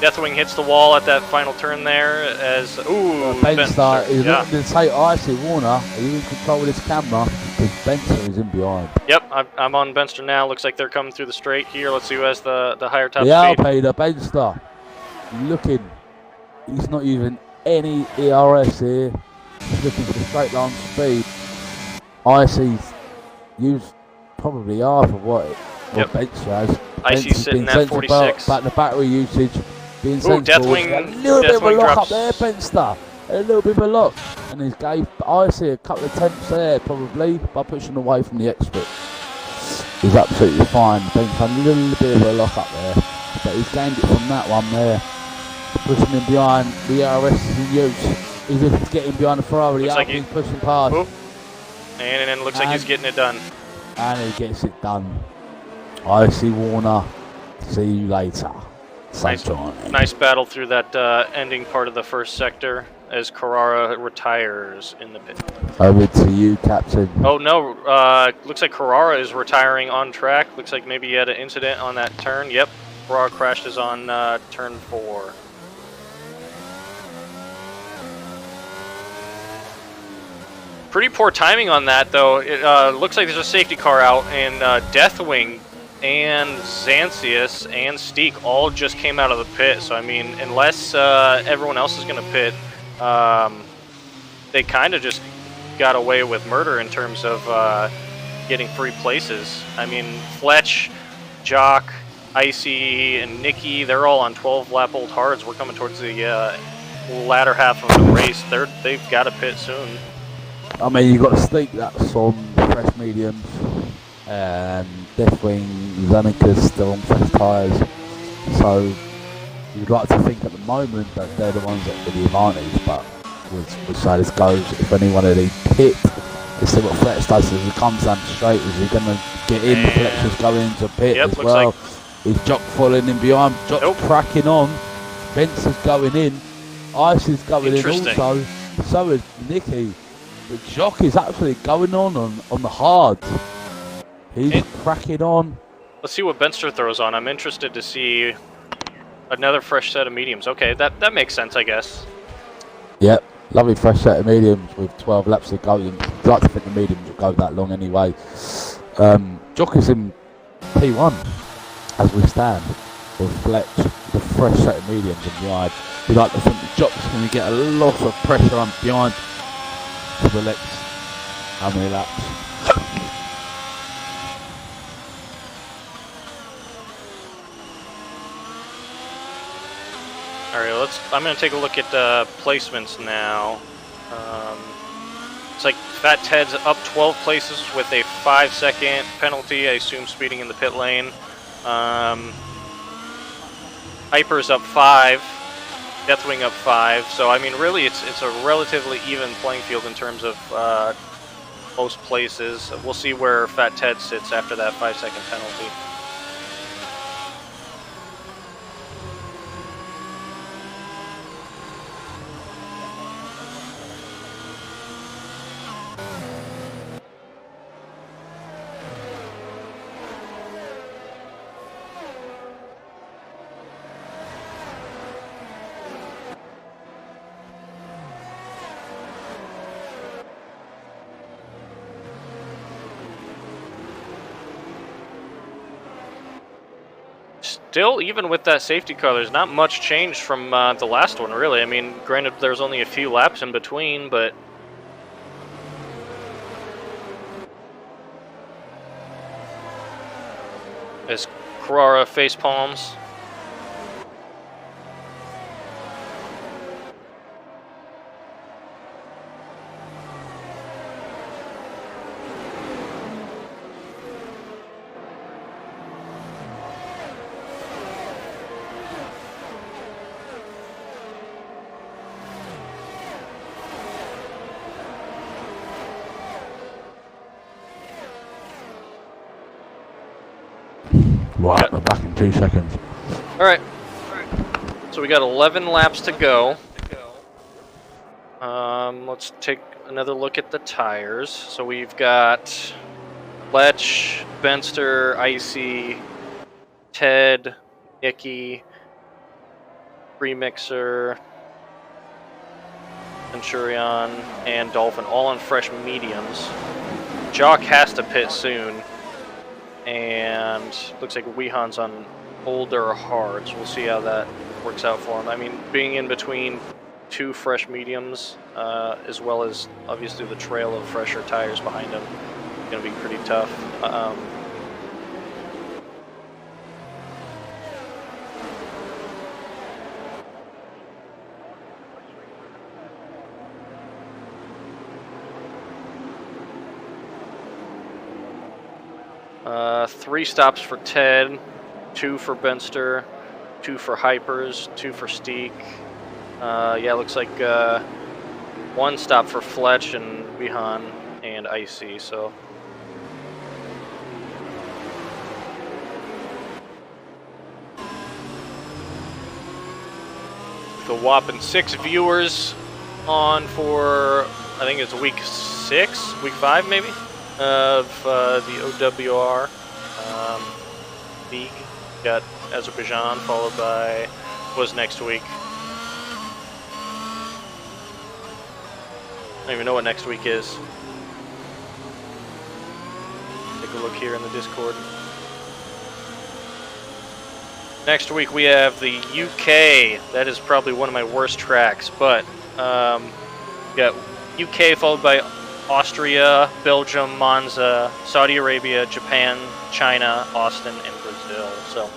Deathwing hits the wall at that final turn there as, Benster is looking to take Icy Warner. Are you in control with his camera? Because Benster is in behind. Yep, I'm on Benster now. Looks like they're coming through the straight here. Let's see who has the higher top speed. The Alpine, Benster, looking. He's not using any ERS here. He's looking for the straight line speed. Icy's used probably half of what Benster has. Icy's sitting at 46. But the battery usage being sensible. Deathwing, a little bit of a lock drops. up there, Benster. A little bit of a lock. And he's gave Icy a couple of tenths there probably by pushing away from the exit. He's absolutely fine. Benster, a little bit of a lock up there. But he's gained it from that one there. Pushing him behind, the ERS is in use. He's looking to get him behind the Ferrari, looks like he's pushing past. And it looks like he's getting it done. And he gets it done. Icy Warner, see you later. Nice battle through that ending part of the first sector. as Carrara retires in the pit. Over to you, Captain. Oh no, looks like Carrara is retiring on track. Looks like maybe he had an incident on that turn. Yep, Carrara crashes on turn 4. Pretty poor timing on that, though. It looks like there's a safety car out, and Deathwing and Xanthius and Steak all just came out of the pit. So, I mean, unless everyone else is going to pit, they kind of just got away with murder in terms of getting free places. I mean, Fletch, Jock, Icy, and Nikki, they're all on 12-lap old hards. We're coming towards the latter half of the race. They've got to pit soon. I mean, you've got to Steak that's on fresh mediums, and Deathwing, Zanika's still on fresh tyres. So you'd like to think at the moment that they're the ones that have the advantage, but we'll say this goes. If anyone of these pit, it's still got Fletch does as he comes down straight. Is he going to get in? The Fletch is going into pit as well. Is Jock falling in behind? Jock cracking on. Bence is going in. Ice is going in also. So is Nicky. The Jock is actually going on the hard. He's cracking on. Let's see what Benster throws on. I'm interested to see another fresh set of mediums. Okay, that makes sense, I guess. Yep, lovely fresh set of mediums with 12 laps to go. I'd like to think the mediums will go that long anyway. Jock is in P1 as we stand with Fletch, the fresh set of mediums in behind. We'd like to think the Jock's going to get a lot of pressure on behind. For the next how many laps? All right, I'm going to take a look at placements now. It's like Fat Ted's up 12 places with a 5-second penalty. I assume speeding in the pit lane. Hyper's up 5. Deathwing up 5, so I mean, really, it's a relatively even playing field in terms of most places. We'll see where Fat Ted sits after that 5-second penalty. Still, even with that safety car, there's not much change from the last one, really. I mean, granted, there's only a few laps in between, but... as Carrara face palms. Right, we're back in 2 seconds. All right. So we got 11 laps to go. Let's take another look at the tires. So we've got Fletch, Benster, Icy, Ted, Nicky, Remixer, Centurion, and Dolphin, all on fresh mediums. Jock has to pit soon. And looks like Weehan's on older hards. We'll see how that works out for him. I mean, being in between 2 fresh mediums, as well as obviously the trail of fresher tires behind him, is going to be pretty tough. 3 stops for Ted, 2 for Benster, 2 for Hypers, 2 for Steak. Yeah, looks like 1 stop for Fletch and Weehan and Icy, so. The whopping 6 viewers on for, I think it's week 6, week 5 maybe, of the OWR league. Got Azerbaijan, followed by, was next week. I don't even know what next week is. Take a look here in the Discord. Next week we have the UK. That is probably one of my worst tracks, but we got UK followed by Austria, Belgium, Monza, Saudi Arabia, Japan, China, Austin, and Brazil. So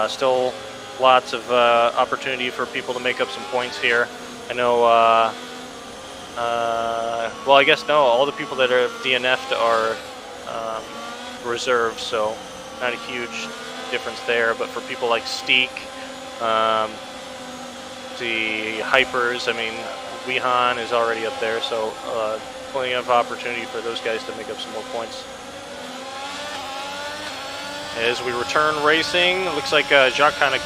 still lots of opportunity for people to make up some points here. I know, well, I guess no, all the people that are DNF'd are reserved, so not a huge difference there. But for people like Steak, the Hypers, I mean, Wehan is already up there, so plenty of opportunity for those guys to make up some more points. As we return racing, it looks like Jacques kind of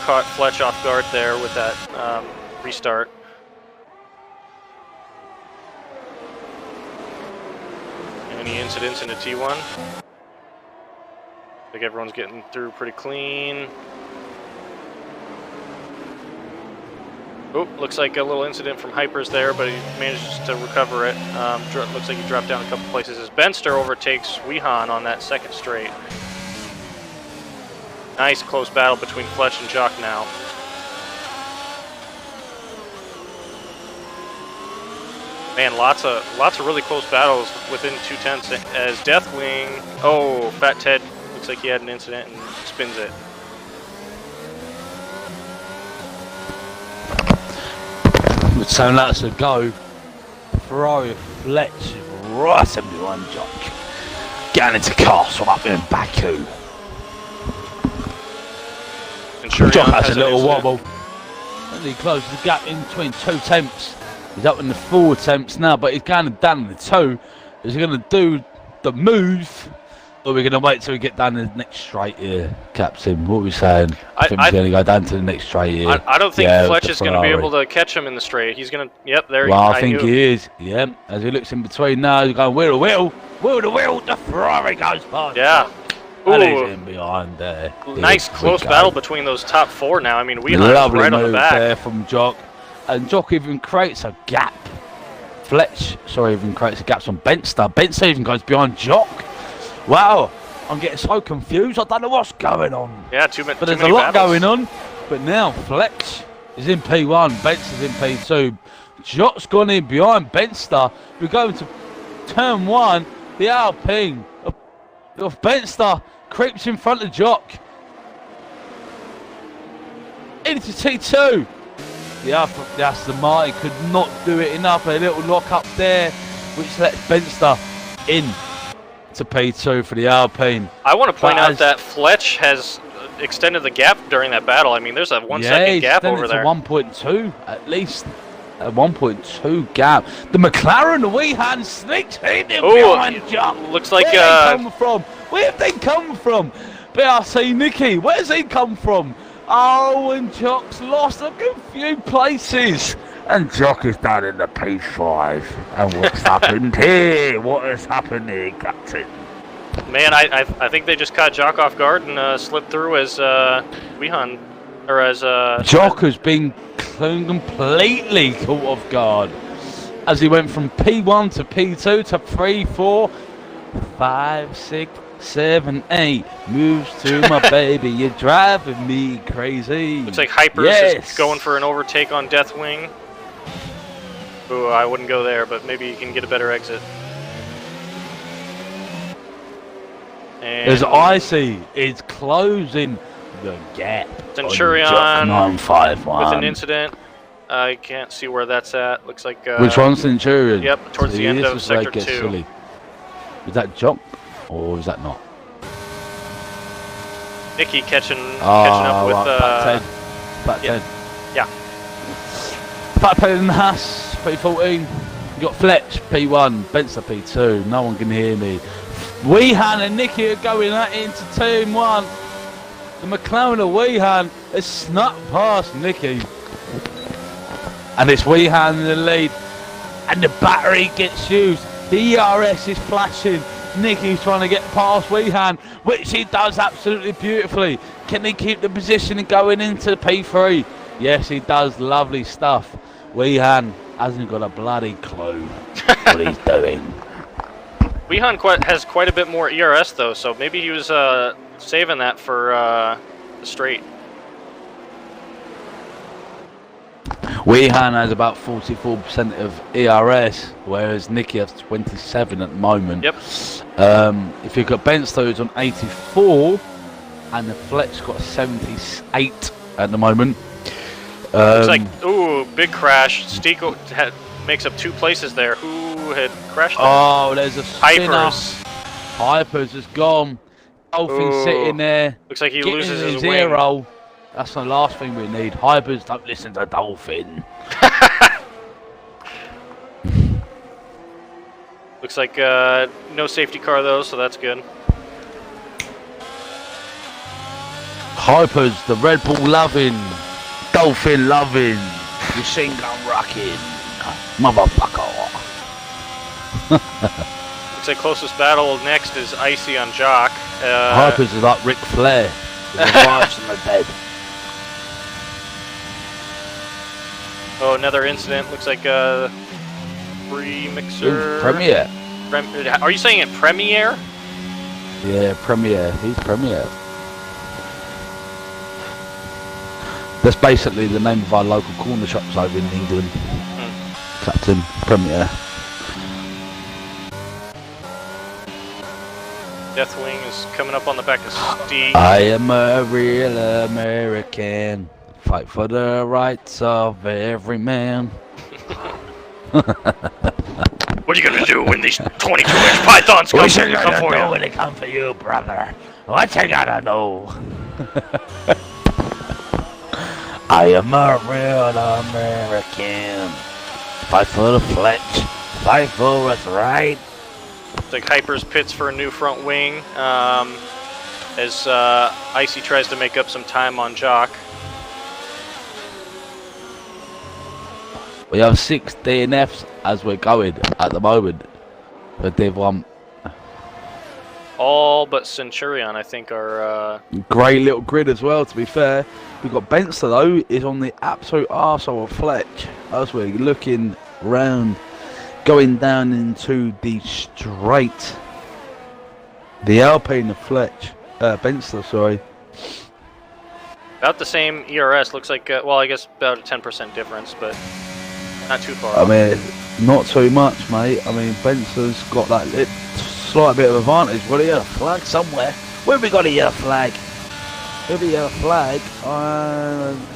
caught Fletch off guard there with that restart. Any incidents into T1? I think everyone's getting through pretty clean. Oh, looks like a little incident from Hypers there, but he manages to recover it. Looks like he dropped down a couple places as Benster overtakes Wehan on that second straight. Nice close battle between Fletch and Jock now. Man, lots of really close battles within 2/10 as Deathwing. Oh, Fat Ted looks like he had an incident and spins it. With 7 laps to go, Ferrari Fletch right in behind Jock. Getting into Castle up in Baku. Jock has a little wobble. And he closes the gap in between 2 temps. He's up in the 4 attempts now, but he's kind of down in the 2. Is he going to do the move, or are we going to wait till we get down to the next straight here, Captain? What are we saying? I think he's going to go down to the next straight here. I don't think Fletch is going to be able to catch him in the straight. He's going to, yep, there he is. Well, I think he is, yeah. As he looks in between now, he's going wheel to wheel, the Ferrari goes past. Yeah. And he's in behind there. Nice close battle between those top 4 now. I mean, we lovely right on the back. There from Jock. And Jock even creates a gap. Fletch, sorry, even creates a gap on Benster. Benster even goes behind Jock. Wow, I'm getting so confused. I don't know what's going on. Yeah, but there's a lot going on. But now Fletch is in P1, Benster's in P2. Jock's gone in behind Benster. We're going to turn 1. The Alpine of Benster creeps in front of Jock. Into T2. The Aston Martin could not do it enough. A little lock up there, which lets Benster in to P2 for the Alpine. I want to point out that Fletch has extended the gap during that battle. I mean, there's a 1 second gap over there. 1.2 at least. A 1.2 gap. The McLaren, the Wehan sneaks in behind Jock. Looks like Where have they come from? Where have they come from? BRC Nicky, where's he come from? Oh, and Jock's lost a good few places. And Jock is down in the P5. And what's happened here? What has happened here, Captain? Man, I think they just caught Jock off guard and slipped through as Wehan, or as Jock has been completely caught off guard as he went from P1 to P2 to 3, 4, 5, 6, 7, 8. Moves to my baby, you're driving me crazy. Looks like Hypers is going for an overtake on Deathwing. Ooh, I wouldn't go there, but maybe you can get a better exit. And as Icy is closing the gap. Centurion 951 with an incident. I can't see where that's at. Looks like which one's Centurion? Yep, towards the end of sector 2. Silly. Is that Jock or is that not? Nicky catching up with Pat 10. Yeah. Pat 10 in the Haas, P14. You got Fletch, P1, Benster P2. No one can hear me. Wehan and Nicky are going at it into Team 1. The McLaren of Wehan has snuck past Nicky. And it's Weehan in the lead. And the battery gets used. The ERS is flashing. Nicky's trying to get past Weehan, which he does absolutely beautifully. Can he keep the position and going into P3? Yes, he does. Lovely stuff. Weehan hasn't got a bloody clue what he's doing. Weehan has quite a bit more ERS though, so maybe he was saving that for the straight. Weehan has about 44% of ERS, whereas Nicky has 27 at the moment. Yep. If you've got Benstow who's on 84, and the Fletch got 78 at the moment. Looks like, ooh, big crash. Steeko makes up 2 places there. Who had crashed? Oh, there's a spinner. Hypers. Hypers has gone. Dolphin sitting there. Looks like he getting loses his wing. wing. Zero. That's the last thing we need. Hypers, don't listen to Dolphin. Looks like no safety car though, so that's good. Hypers, the Red Bull loving, Dolphin loving, machine gun rocking, motherfucker. Looks like closest battle next is Icy on Jock. Hypers is like Ric Flair, with the vibes in the bed. Oh, another incident. Looks like a free mixer. Ooh, Premiere. Are you saying it Premiere? Yeah, Premiere. He's Premiere. That's basically the name of our local corner shops over in England. Captain Premiere. Deathwing is coming up on the back of Steve. I am a real American. Fight for the rights of every man. What are you gonna do when these 22-inch pythons come for you? When they come for you, brother? What you gotta know? I am a real American. Fight for the Fletch. Fight for what's right. Looks like Hypers pits for a new front wing as Icy tries to make up some time on Jock. We have 6 DNFs as we're going at the moment for Div 1. All but Centurion, I think, are... Great little grid as well, to be fair. We've got Benster, though, is on the absolute arsehole of Fletch. As we're looking round, going down into the straight. The Alpine of Fletch. Benster, sorry. About the same ERS. Looks like, well, I guess about a 10% difference, but not too far I off. mean, not too much, mate. I mean, Benster's got that slight bit of advantage. Well, he had a flag somewhere. Where have we got a yellow flag? Where we had a flag?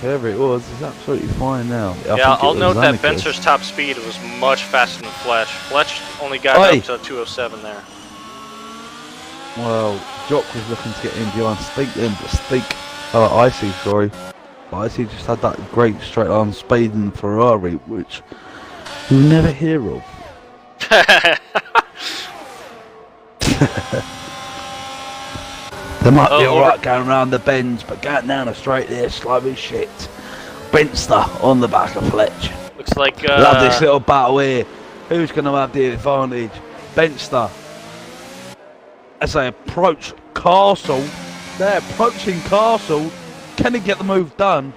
Whoever it was, it's absolutely fine now. Yeah, I'll note that Benster's top speed was much faster than Fletch. Fletch only got up to 207 there. Well, Jock was looking to get in behind Steek then, but Icy, sorry. But Icy just had that great straight line speed in Ferrari, which you'll never hear of. They might be alright going around the bends, but going down the straight there, slow as shit. Benster on the back of Fletch. Looks like... Love this little battle here. Who's going to have the advantage? Benster. As they approach Castle, they're approaching Castle. Can he get the move done?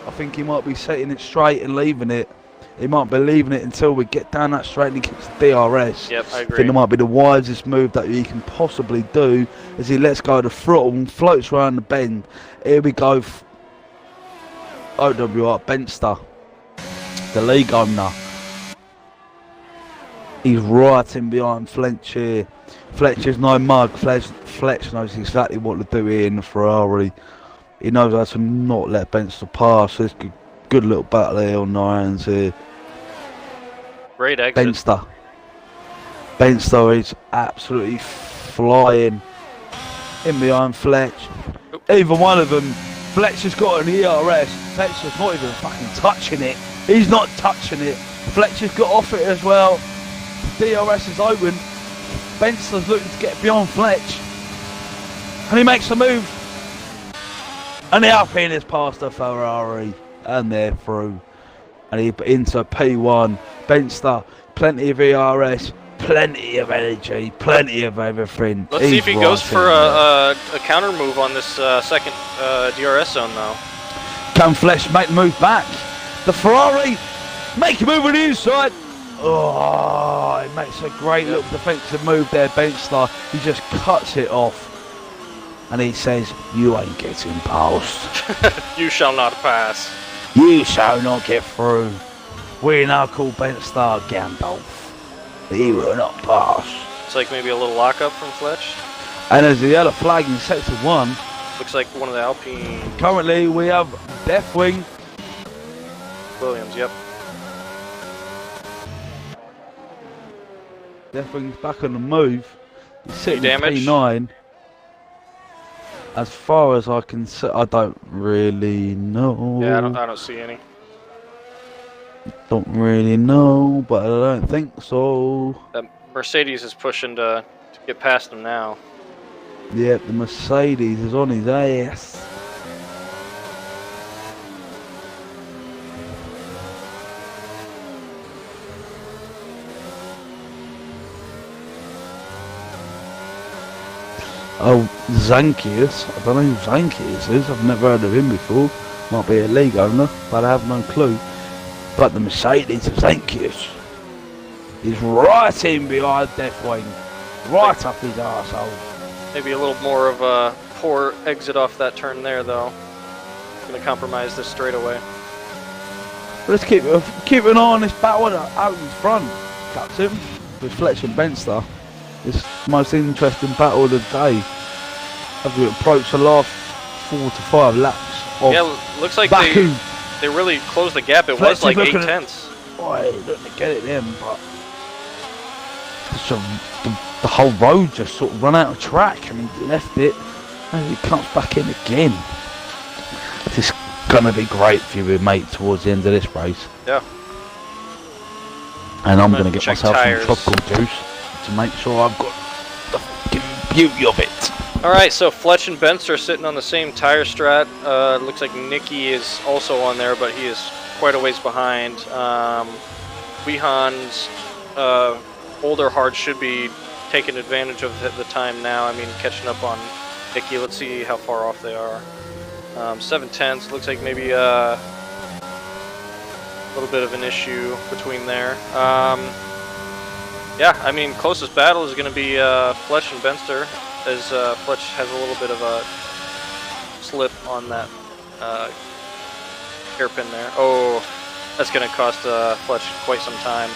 I think he might be setting it straight and leaving it. He might be leaving it until we get down that straight and he kicks the DRS. Yep, I agree. I think it might be the wisest move that he can possibly do as he lets go of the throttle and floats around the bend. Here we go. OWR Benster, the league owner. He's right in behind Fletch here. Fletch is no mug. Fletch knows exactly what to do here in the Ferrari. He knows how to not let Benster pass. There's a good little battle here on the irons here. Great exit. Benster is absolutely flying in behind Fletch. Either one of them. Fletch has got an ERS. Fletcher's not even fucking touching it. He's not touching it. Fletcher's got off it as well. DRS is open. Benster's looking to get beyond Fletch. And he makes a move. And the Alpine is past the Ferrari. And they're through. and he into P1. Benster, plenty of ERS, plenty of energy, plenty of everything. Let's see if he goes for a counter move on this second DRS zone, though. Can Fletch make the move back? The Ferrari, make a move on the inside. Oh, it makes a great little defensive move there, Benster. He just cuts it off. And he says, you ain't getting past. You shall not pass. You shall not get through. We now call Benster Gandalf. He will not pass. It's like maybe a little lockup from Fletch. And there's the yellow flag in sector 1. Looks like one of the Alpine. Currently, we have Deathwing. Williams, yep. Deathwing's back on the move. He's sitting at damage? P9. As far as I can see, I don't really know. Yeah, I don't see any. Don't really know, but I don't think so. That Mercedes is pushing to get past him now. Yep, the Mercedes is on his ass. Oh, Zankius. I don't know who Zankius is. I've never heard of him before. Might be a league owner, but I have no clue. But the Mercedes of Zankius is right in behind Deathwing. Right up his arsehole. Maybe a little more of a poor exit off that turn there, though. Going to compromise this straightaway. Let's keep an eye on this battle out in front, Captain, with Fletch and Benster. It's the most interesting battle of the day as we approach the last 4 to 5 laps of looks like Baku. They really closed the gap. It Fletch was like is 8 looking tenths. Boy, looking to get it in, but the whole road just sort of run out of track and he left it and he comes back in again. This is going to be great for you, mate, towards the end of this race. Yeah. And I'm going to get check myself tires. some tropical juice to make sure I've got the fucking beauty of it. Alright, so Fletch and Benster are sitting on the same tire strat. Looks like Nicky is also on there, but he is quite a ways behind. Wehan's older hard should be taking advantage of the time now. I mean, catching up on Nicky. Let's see how far off they are. 7 tenths. Looks like maybe a little bit of an issue between there. Yeah, I mean, closest battle is going to be Fletch and Benster, as Fletch has a little bit of a slip on that hairpin there. Oh, that's going to cost Fletch quite some time.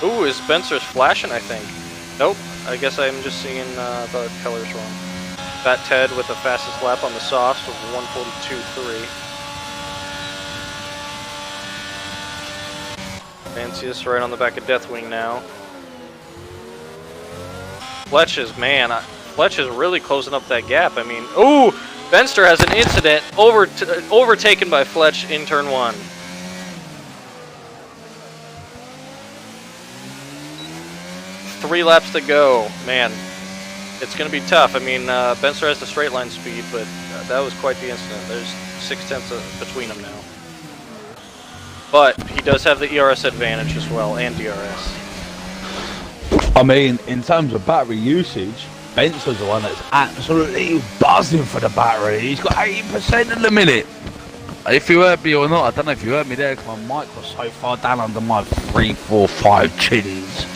Ooh, is Benster's flashing, I think? Nope, I guess I'm just seeing the colors wrong. Fat Ted with the fastest lap on the softs with 142.3. Fanciest right on the back of Deathwing now. Fletch is really closing up that gap. I mean, ooh, Benster has an incident overtaken by Fletch in turn 1. Three laps to go. Man, it's going to be tough. I mean, Benster has the straight line speed, but that was quite the incident. There's 6 tenths between them now. But he does have the ERS advantage as well, and DRS. I mean, in terms of battery usage, Benster's the one that's absolutely buzzing for the battery. He's got 80% in the minute. If you heard me or not, I don't know if you heard me there because my mic was so far down under my 3, 4, 5 chins.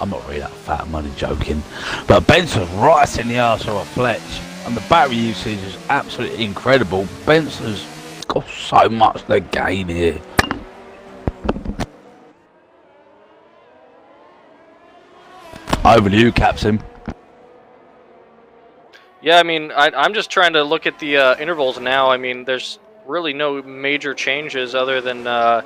I'm not really that fat, I'm only joking. But Benster's right in the arsehole of Fletch. And the battery usage is absolutely incredible. Benster's got so much to gain here. Over to you, Captain. Yeah, I mean, I'm just trying to look at the intervals now. I mean, there's really no major changes other than it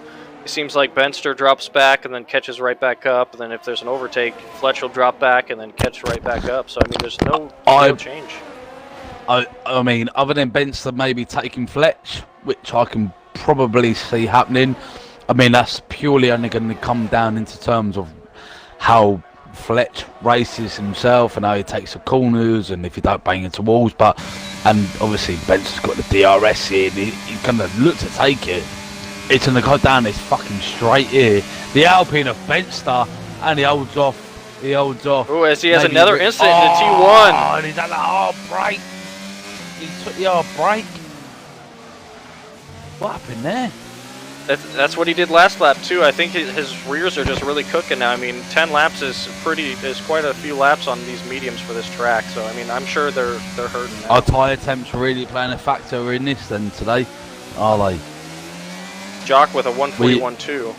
seems like Benster drops back and then catches right back up. And then if there's an overtake, Fletch will drop back and then catch right back up. So, I mean, there's no change. I mean, other than Benster maybe taking Fletch, which I can probably see happening, I mean, that's purely only going to come down into terms of how Fletch races himself and how he takes the corners and if you don't bang into walls, and obviously Benson's got the DRS in, he kind of looks to take it. It's gonna go down this fucking straight here. The Alpine of Benster, and he holds off. Oh, as he has another incident in the T1. Oh, and he's done the hard break. He took the hard break. What happened there? That's what he did last lap too. I think his rears are just really cooking now. I mean, 10 laps is quite a few laps on these mediums for this track. So I mean, I'm sure they're hurting now. Are tyre temps really playing a factor in this then today? Are they? Jock with a 141.2.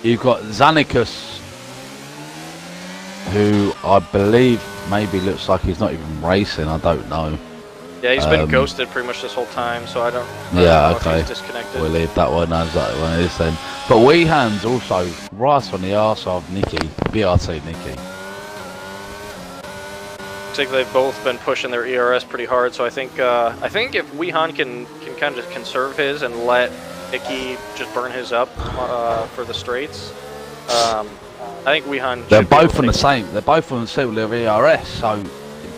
You've got Zanicus, who I believe maybe looks like he's not even racing. I don't know. Yeah, he's been ghosted pretty much this whole time, so I don't know okay. if he's disconnected. We'll leave that one as that one is then. But Weehan's also right on the arse of Nicky, BRT Nicky. Looks like they've both been pushing their ERS pretty hard, so I think if Weehan can kind of conserve his and let Nicky just burn his up for the straights, I think Weehan. They're both on the same. They're both on the same level of ERS, so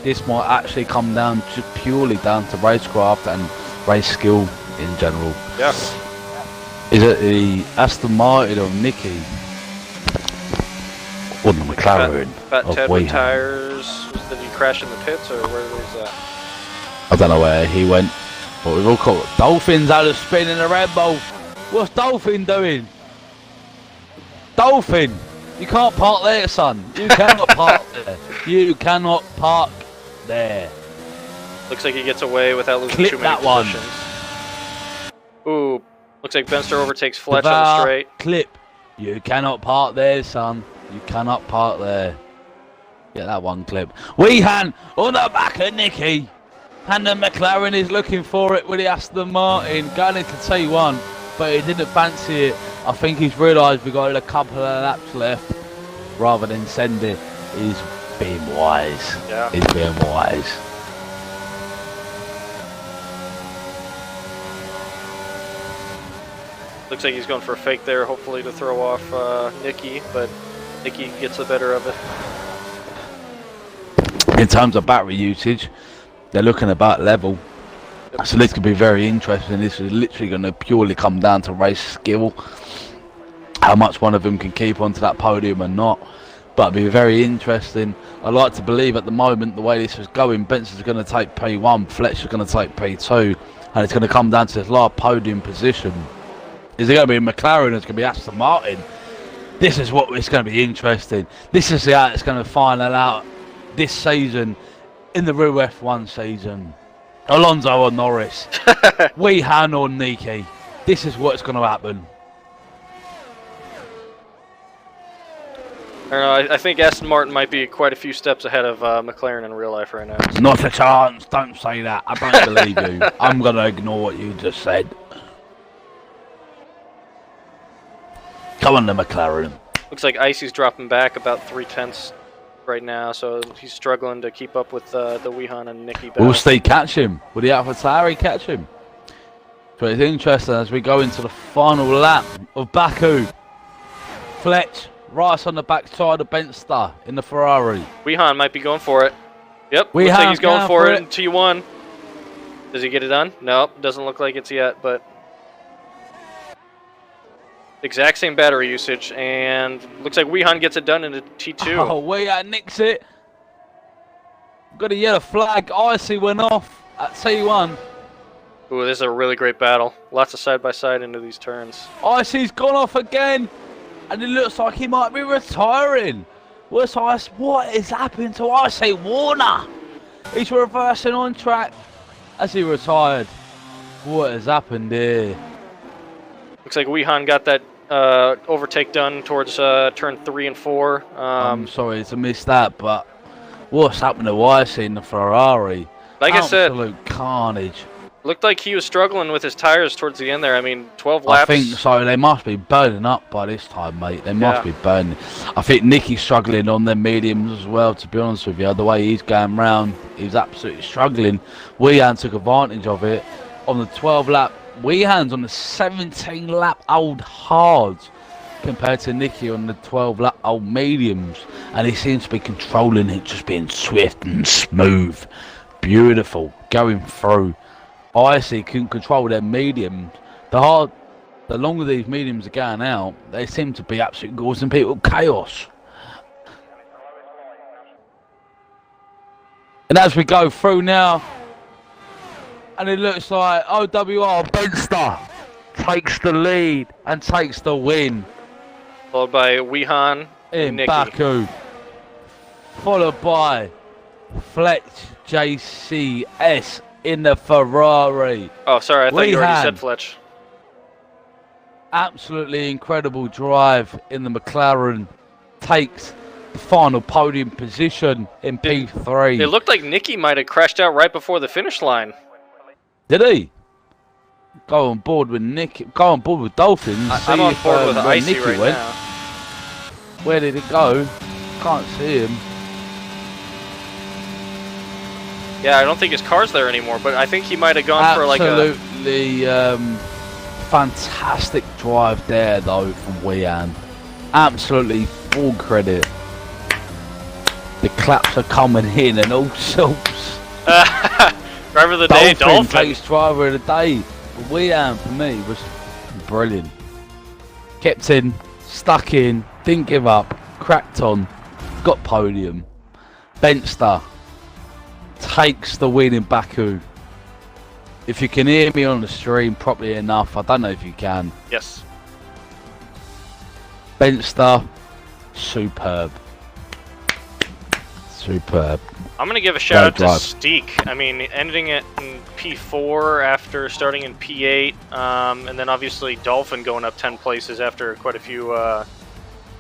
this might actually come down just purely down to racecraft and race skill in general. Yeah. Is it the Aston Martin or Nicky? Or the McLaren? Fat Ted with tires. Did he crash in the pits or where was that? I don't know where he went, but we've all caught Dolphin's out of spin in the Red Bull. What's Dolphin doing? Dolphin! You can't park there, son. You cannot park there. You cannot park there. Looks like he gets away without losing Clip too many that positions. Ooh, looks like Benster overtakes Fletch on the straight. Clip. You cannot park there, son. You cannot park there. Get that one clip. Weehan on the back of Nicky. And the McLaren is looking for it with the Aston Martin going into T1, but he didn't fancy it. I think he's realised we've got a couple of laps left. Rather than send it, he's being wise. Yeah. He's being wise. Looks like he's going for a fake there, hopefully to throw off Nicky, but Nicky gets the better of it. In terms of battery usage, they're looking about level. Yep. So this could be very interesting. This is literally going to purely come down to race skill. How much one of them can keep onto that podium or not. But it'll be very interesting. I like to believe at the moment, the way this is going, Benson's going to take P1, Fletcher's going to take P2, and it's going to come down to this last podium position. Is it going to be McLaren? It's going to be Aston Martin. This is what it's going to be interesting. This is how it's going to final out this season in the real F1 season. Alonso or Norris, Weehan or Nicky. This is what's going to happen. I don't know, I think Aston Martin might be quite a few steps ahead of McLaren in real life right now. Not a chance. Don't say that. I don't believe you. I'm going to ignore what you just said. Come on, the McLaren. Looks like Icy's dropping back about 0.3 right now, so he's struggling to keep up with the Weehan and Nicky battle. Will Steve catch him? Will the AlphaTauri catch him? So it's interesting as we go into the final lap of Baku. Fletch, right on the backside of Benster in the Ferrari. Weehan might be going for it. Yep, Weehan looks like he's going for it it in T1. Does he get it done? Nope, doesn't look like it's yet, but exact same battery usage, and looks like Weehan gets it done in a T2. Oh, Weehan nicks it. Got a yellow flag. Icy went off at T1. Ooh, this is a really great battle. Lots of side-by-side into these turns. Icy's gone off again, and it looks like he might be retiring. What's Ice? What is happening to Icy Warner? He's reversing on track as he retired. What has happened here? Looks like Weehan got that overtake done towards turn 3 and 4. I'm sorry to miss that, but what's happened to Icy in the Ferrari? Like Absolute I said, carnage. Looked like he was struggling with his tires towards the end there. I mean, 12 laps. I think so. They must be burning up by this time, mate. They must be burning. I think Nicky's struggling on their mediums as well, to be honest with you. The way he's going round, he's absolutely struggling. Weehan took advantage of it on the 12 lap. Weehan's on the 17 lap old hard. compared to Nicky on the 12 lap old mediums, and he seems to be controlling it, just being swift and smooth, beautiful, going through. I see couldn't control their mediums. The longer these mediums are going out, they seem to be absolutely causing people chaos. And as we go through now, and it looks like OWR Benster takes the lead and takes the win. Followed by Wihan in Nicky. Baku. Followed by Fletch JCS in the Ferrari. Oh, sorry, I thought you already Wihan. said Fletch. Absolutely incredible drive in the McLaren. Takes the final podium position in P3. It looked like Nicky might have crashed out right before the finish line. Did he? Go on board with Nick. Go on board with Dolphins. I'm on board with where Icy Nicky right went. now. Where did it go? Can't see him. Yeah, I don't think his car's there anymore, but I think he might have gone for like a... Absolutely fantastic drive there, though, from Wihan. Absolutely full credit. The claps are coming in and all sorts. Driver of the day, Dolphin. Takes driver of the day. Wihan, for me, was brilliant. Kept in, stuck in, didn't give up, cracked on, got podium. Benster takes the win in Baku. If you can hear me on the stream properly enough, I don't know if you can. Yes. Benster, superb. Superb. I'm going to give a shout out to drive. Steek. I mean, ending it in P4 after starting in P8, and then obviously Dolphin going up 10 places after quite a few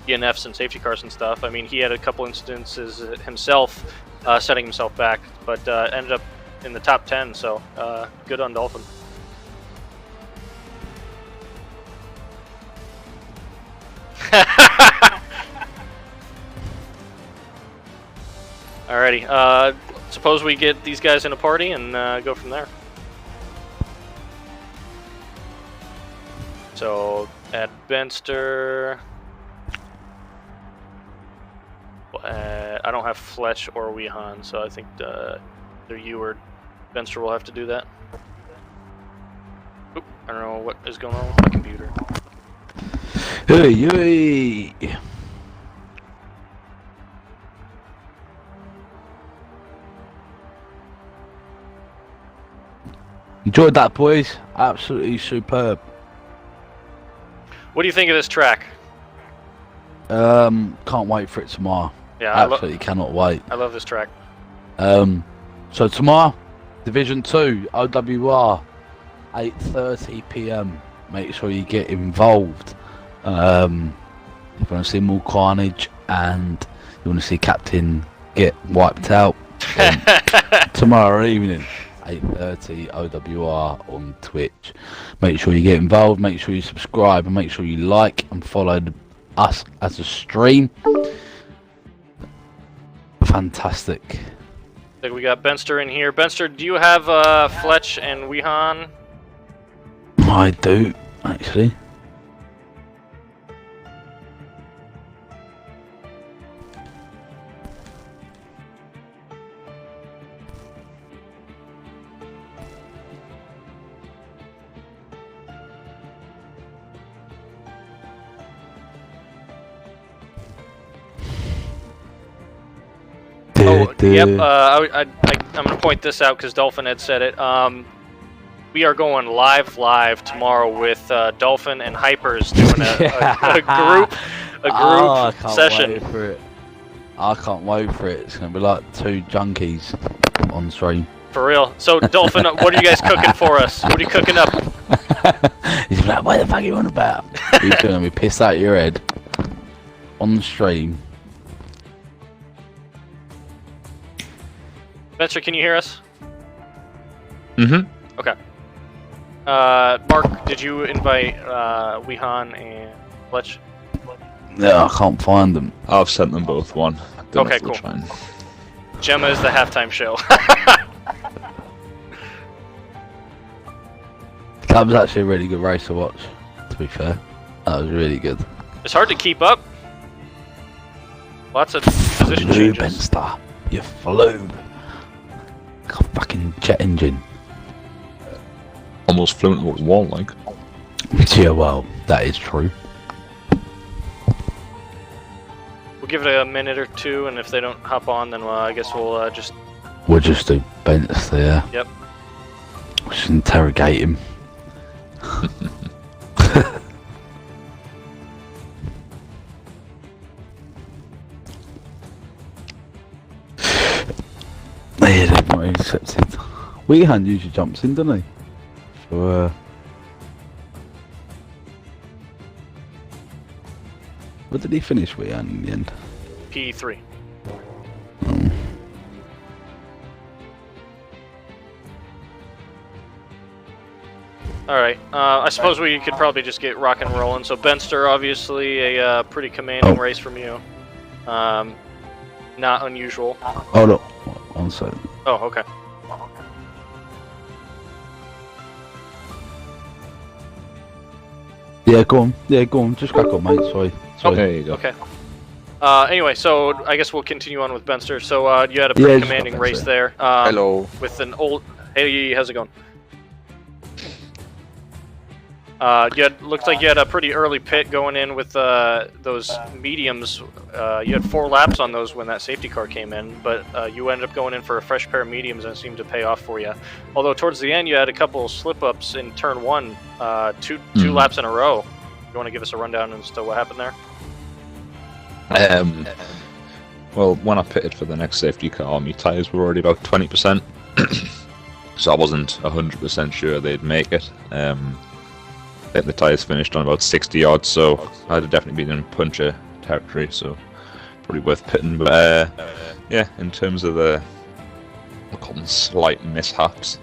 DNFs and safety cars and stuff. I mean, he had a couple instances himself setting himself back, but ended up in the top 10, so good on Dolphin. Alrighty, suppose we get these guys in a party and go from there. So, add Benster. I don't have Fletch or Wihan, so I think either you or Benster will have to do that. Oop, I don't know what is going on with my computer. Hey, hey. Enjoyed that, boys. Absolutely superb. What do you think of this track? Can't wait for it tomorrow. Yeah, Absolutely cannot wait. I love this track. So tomorrow, Division 2, OWR, 8:30 PM. Make sure you get involved. If you want to see more carnage and you want to see Captain get wiped out, tomorrow evening, 8:30 OWR on Twitch. Make sure you get involved, make sure you subscribe, and make sure you like and follow us as a stream. Fantastic. I think we got Benster in here. Benster, do you have Fletch and Wihan? I do, actually. Oh, yep. I'm going to point this out because Dolphin had said it. We are going live tomorrow with Dolphin and Hypers doing a group I can't session. Wait for it. I can't wait for it. It's going to be like two junkies on stream. For real. So, Dolphin, what are you guys cooking for us? What are you cooking up? He's like, what the fuck are you on about? You're going to be pissed out of your head on the stream. Benster, can you hear us? Mm-hmm. Okay. Mark, did you invite Wihan and Fletch? No, I can't find them. I've sent them both one. Don't know Okay, if they'll cool. try and- Gemma is the halftime show. That was actually a really good race to watch, to be fair. That was really good. It's hard to keep up. Lots of position Flew, changes. Benster. You flew. Like a fucking jet engine. Almost flew into a wall, like. Yeah, well, that is true. We'll give it a minute or two, and if they don't hop on, then I guess we'll just... We'll just do Benster, yeah. Yep. We should interrogate him. Yeah, they've not accepted. Weehan usually jumps in, doesn't he? So, what did he finish Weehan in the end? P3. Alright, I suppose we could probably just get rock and rolling. So Benster, obviously a pretty commanding race from you. Not unusual. Oh look, one second. Oh, okay. Yeah, go on. Yeah, go on. Just crack on, mate. Sorry. There you go. Okay. Anyway, so I guess we'll continue on with Benster. So you had a pretty commanding race there. Hello. With an old... Hey, how's it going? Looks like you had a pretty early pit going in with those mediums. You had 4 laps on those when that safety car came in, but you ended up going in for a fresh pair of mediums, and it seemed to pay off for you. Although towards the end, you had a couple slip-ups in turn 1, two laps in a row. You want to give us a rundown as to what happened there? Well, when I pitted for the next safety car, my tyres were already about 20%, so I wasn't 100% sure they'd make it. I think the tyres finished on about 60 odds, so I'd have definitely been in puncher territory, so probably worth pitting. But yeah, in terms of the, I'll call them slight mishaps,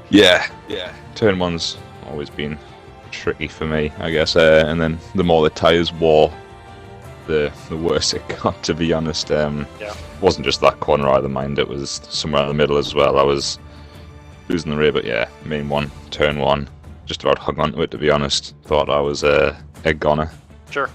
yeah, turn 1's always been tricky for me, I guess, and then the more the tyres wore, the worse it got, to be honest. It wasn't just that corner either, mind, it was somewhere in the middle as well. I was losing the rear, but yeah, main one, turn 1, just about hung on to it, to be honest. Thought I was a goner. Sure.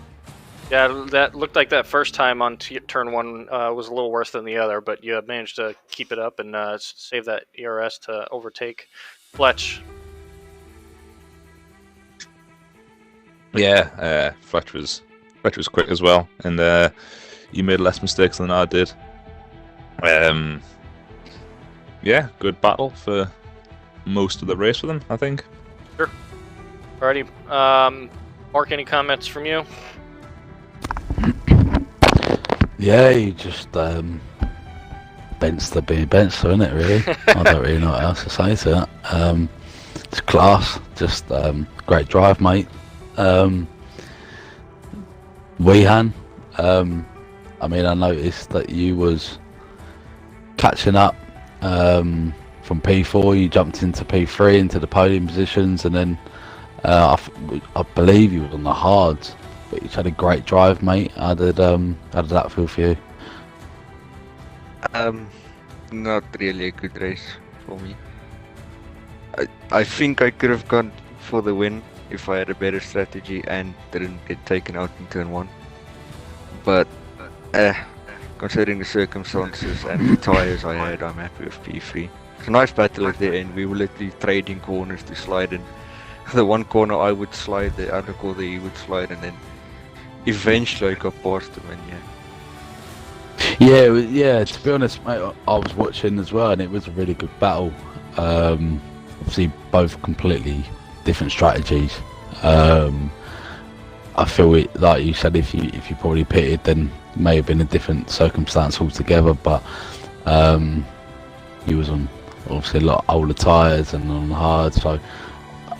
Yeah, that looked like that first time on turn 1 was a little worse than the other, but you managed to keep it up and save that ERS to overtake Fletch. Yeah, Fletch was quick as well, and he made less mistakes than I did. Yeah, good battle for most of the race with him, I think. Sure. Alrighty. Mark, any comments from you? Yeah, you just Benster being Benster, isn't it? Really, I don't really know what else to say to that. It's class. Just great drive, mate. Weehan. I mean, I noticed that you was catching up from P4. You jumped into P3 into the podium positions, and then I believe you was on the hards. But you had a great drive, mate. How did that feel for you? Not really a good race for me. I think I could have gone for the win if I had a better strategy and didn't get taken out in turn 1. But considering the circumstances and the tyres I had, I'm happy with P3. It's a nice battle at the end. We were literally trading corners to slide in. The one corner I would slide, the other corner he would slide, and then eventually I got past him, and Yeah, to be honest, mate, I was watching as well, and it was a really good battle. Obviously, both completely different strategies. I feel it, like you said, if you probably pitted, then it may have been a different circumstance altogether. But you was on obviously a lot older tyres and on hard, so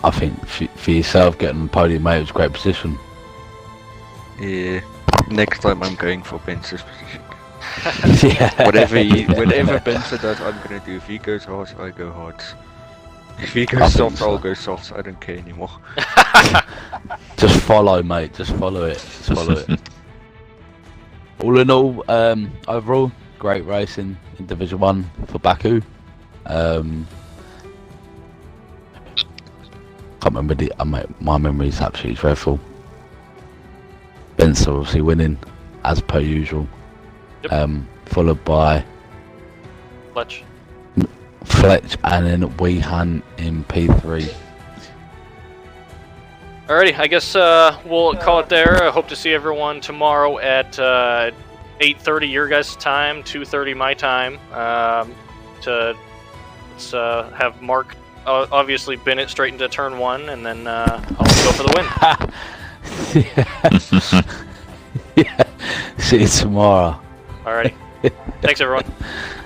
I think for yourself getting on the podium, mate, it was a great position. yeah. Next time I'm going for Benster's position. Yeah. Whatever Benster does, I'm gonna do. If he goes hard, I go hard. If he goes soft, I'll go soft. I don't care anymore. Just follow, mate. Just follow it. Just follow it. All in all, overall, great race in Division 1 for Baku. Can't remember my memory is absolutely dreadful. Spencer obviously winning as per usual. Yep. Followed by Fletch. Fletch and then Weehan in P3. Alrighty, I guess we'll call it there. I hope to see everyone tomorrow at 8:30 your guys' time, 2:30 my time. Let's have Mark obviously bin it straight into turn 1, and then I'll go for the win. Yeah. See you tomorrow. Alrighty. Thanks, everyone.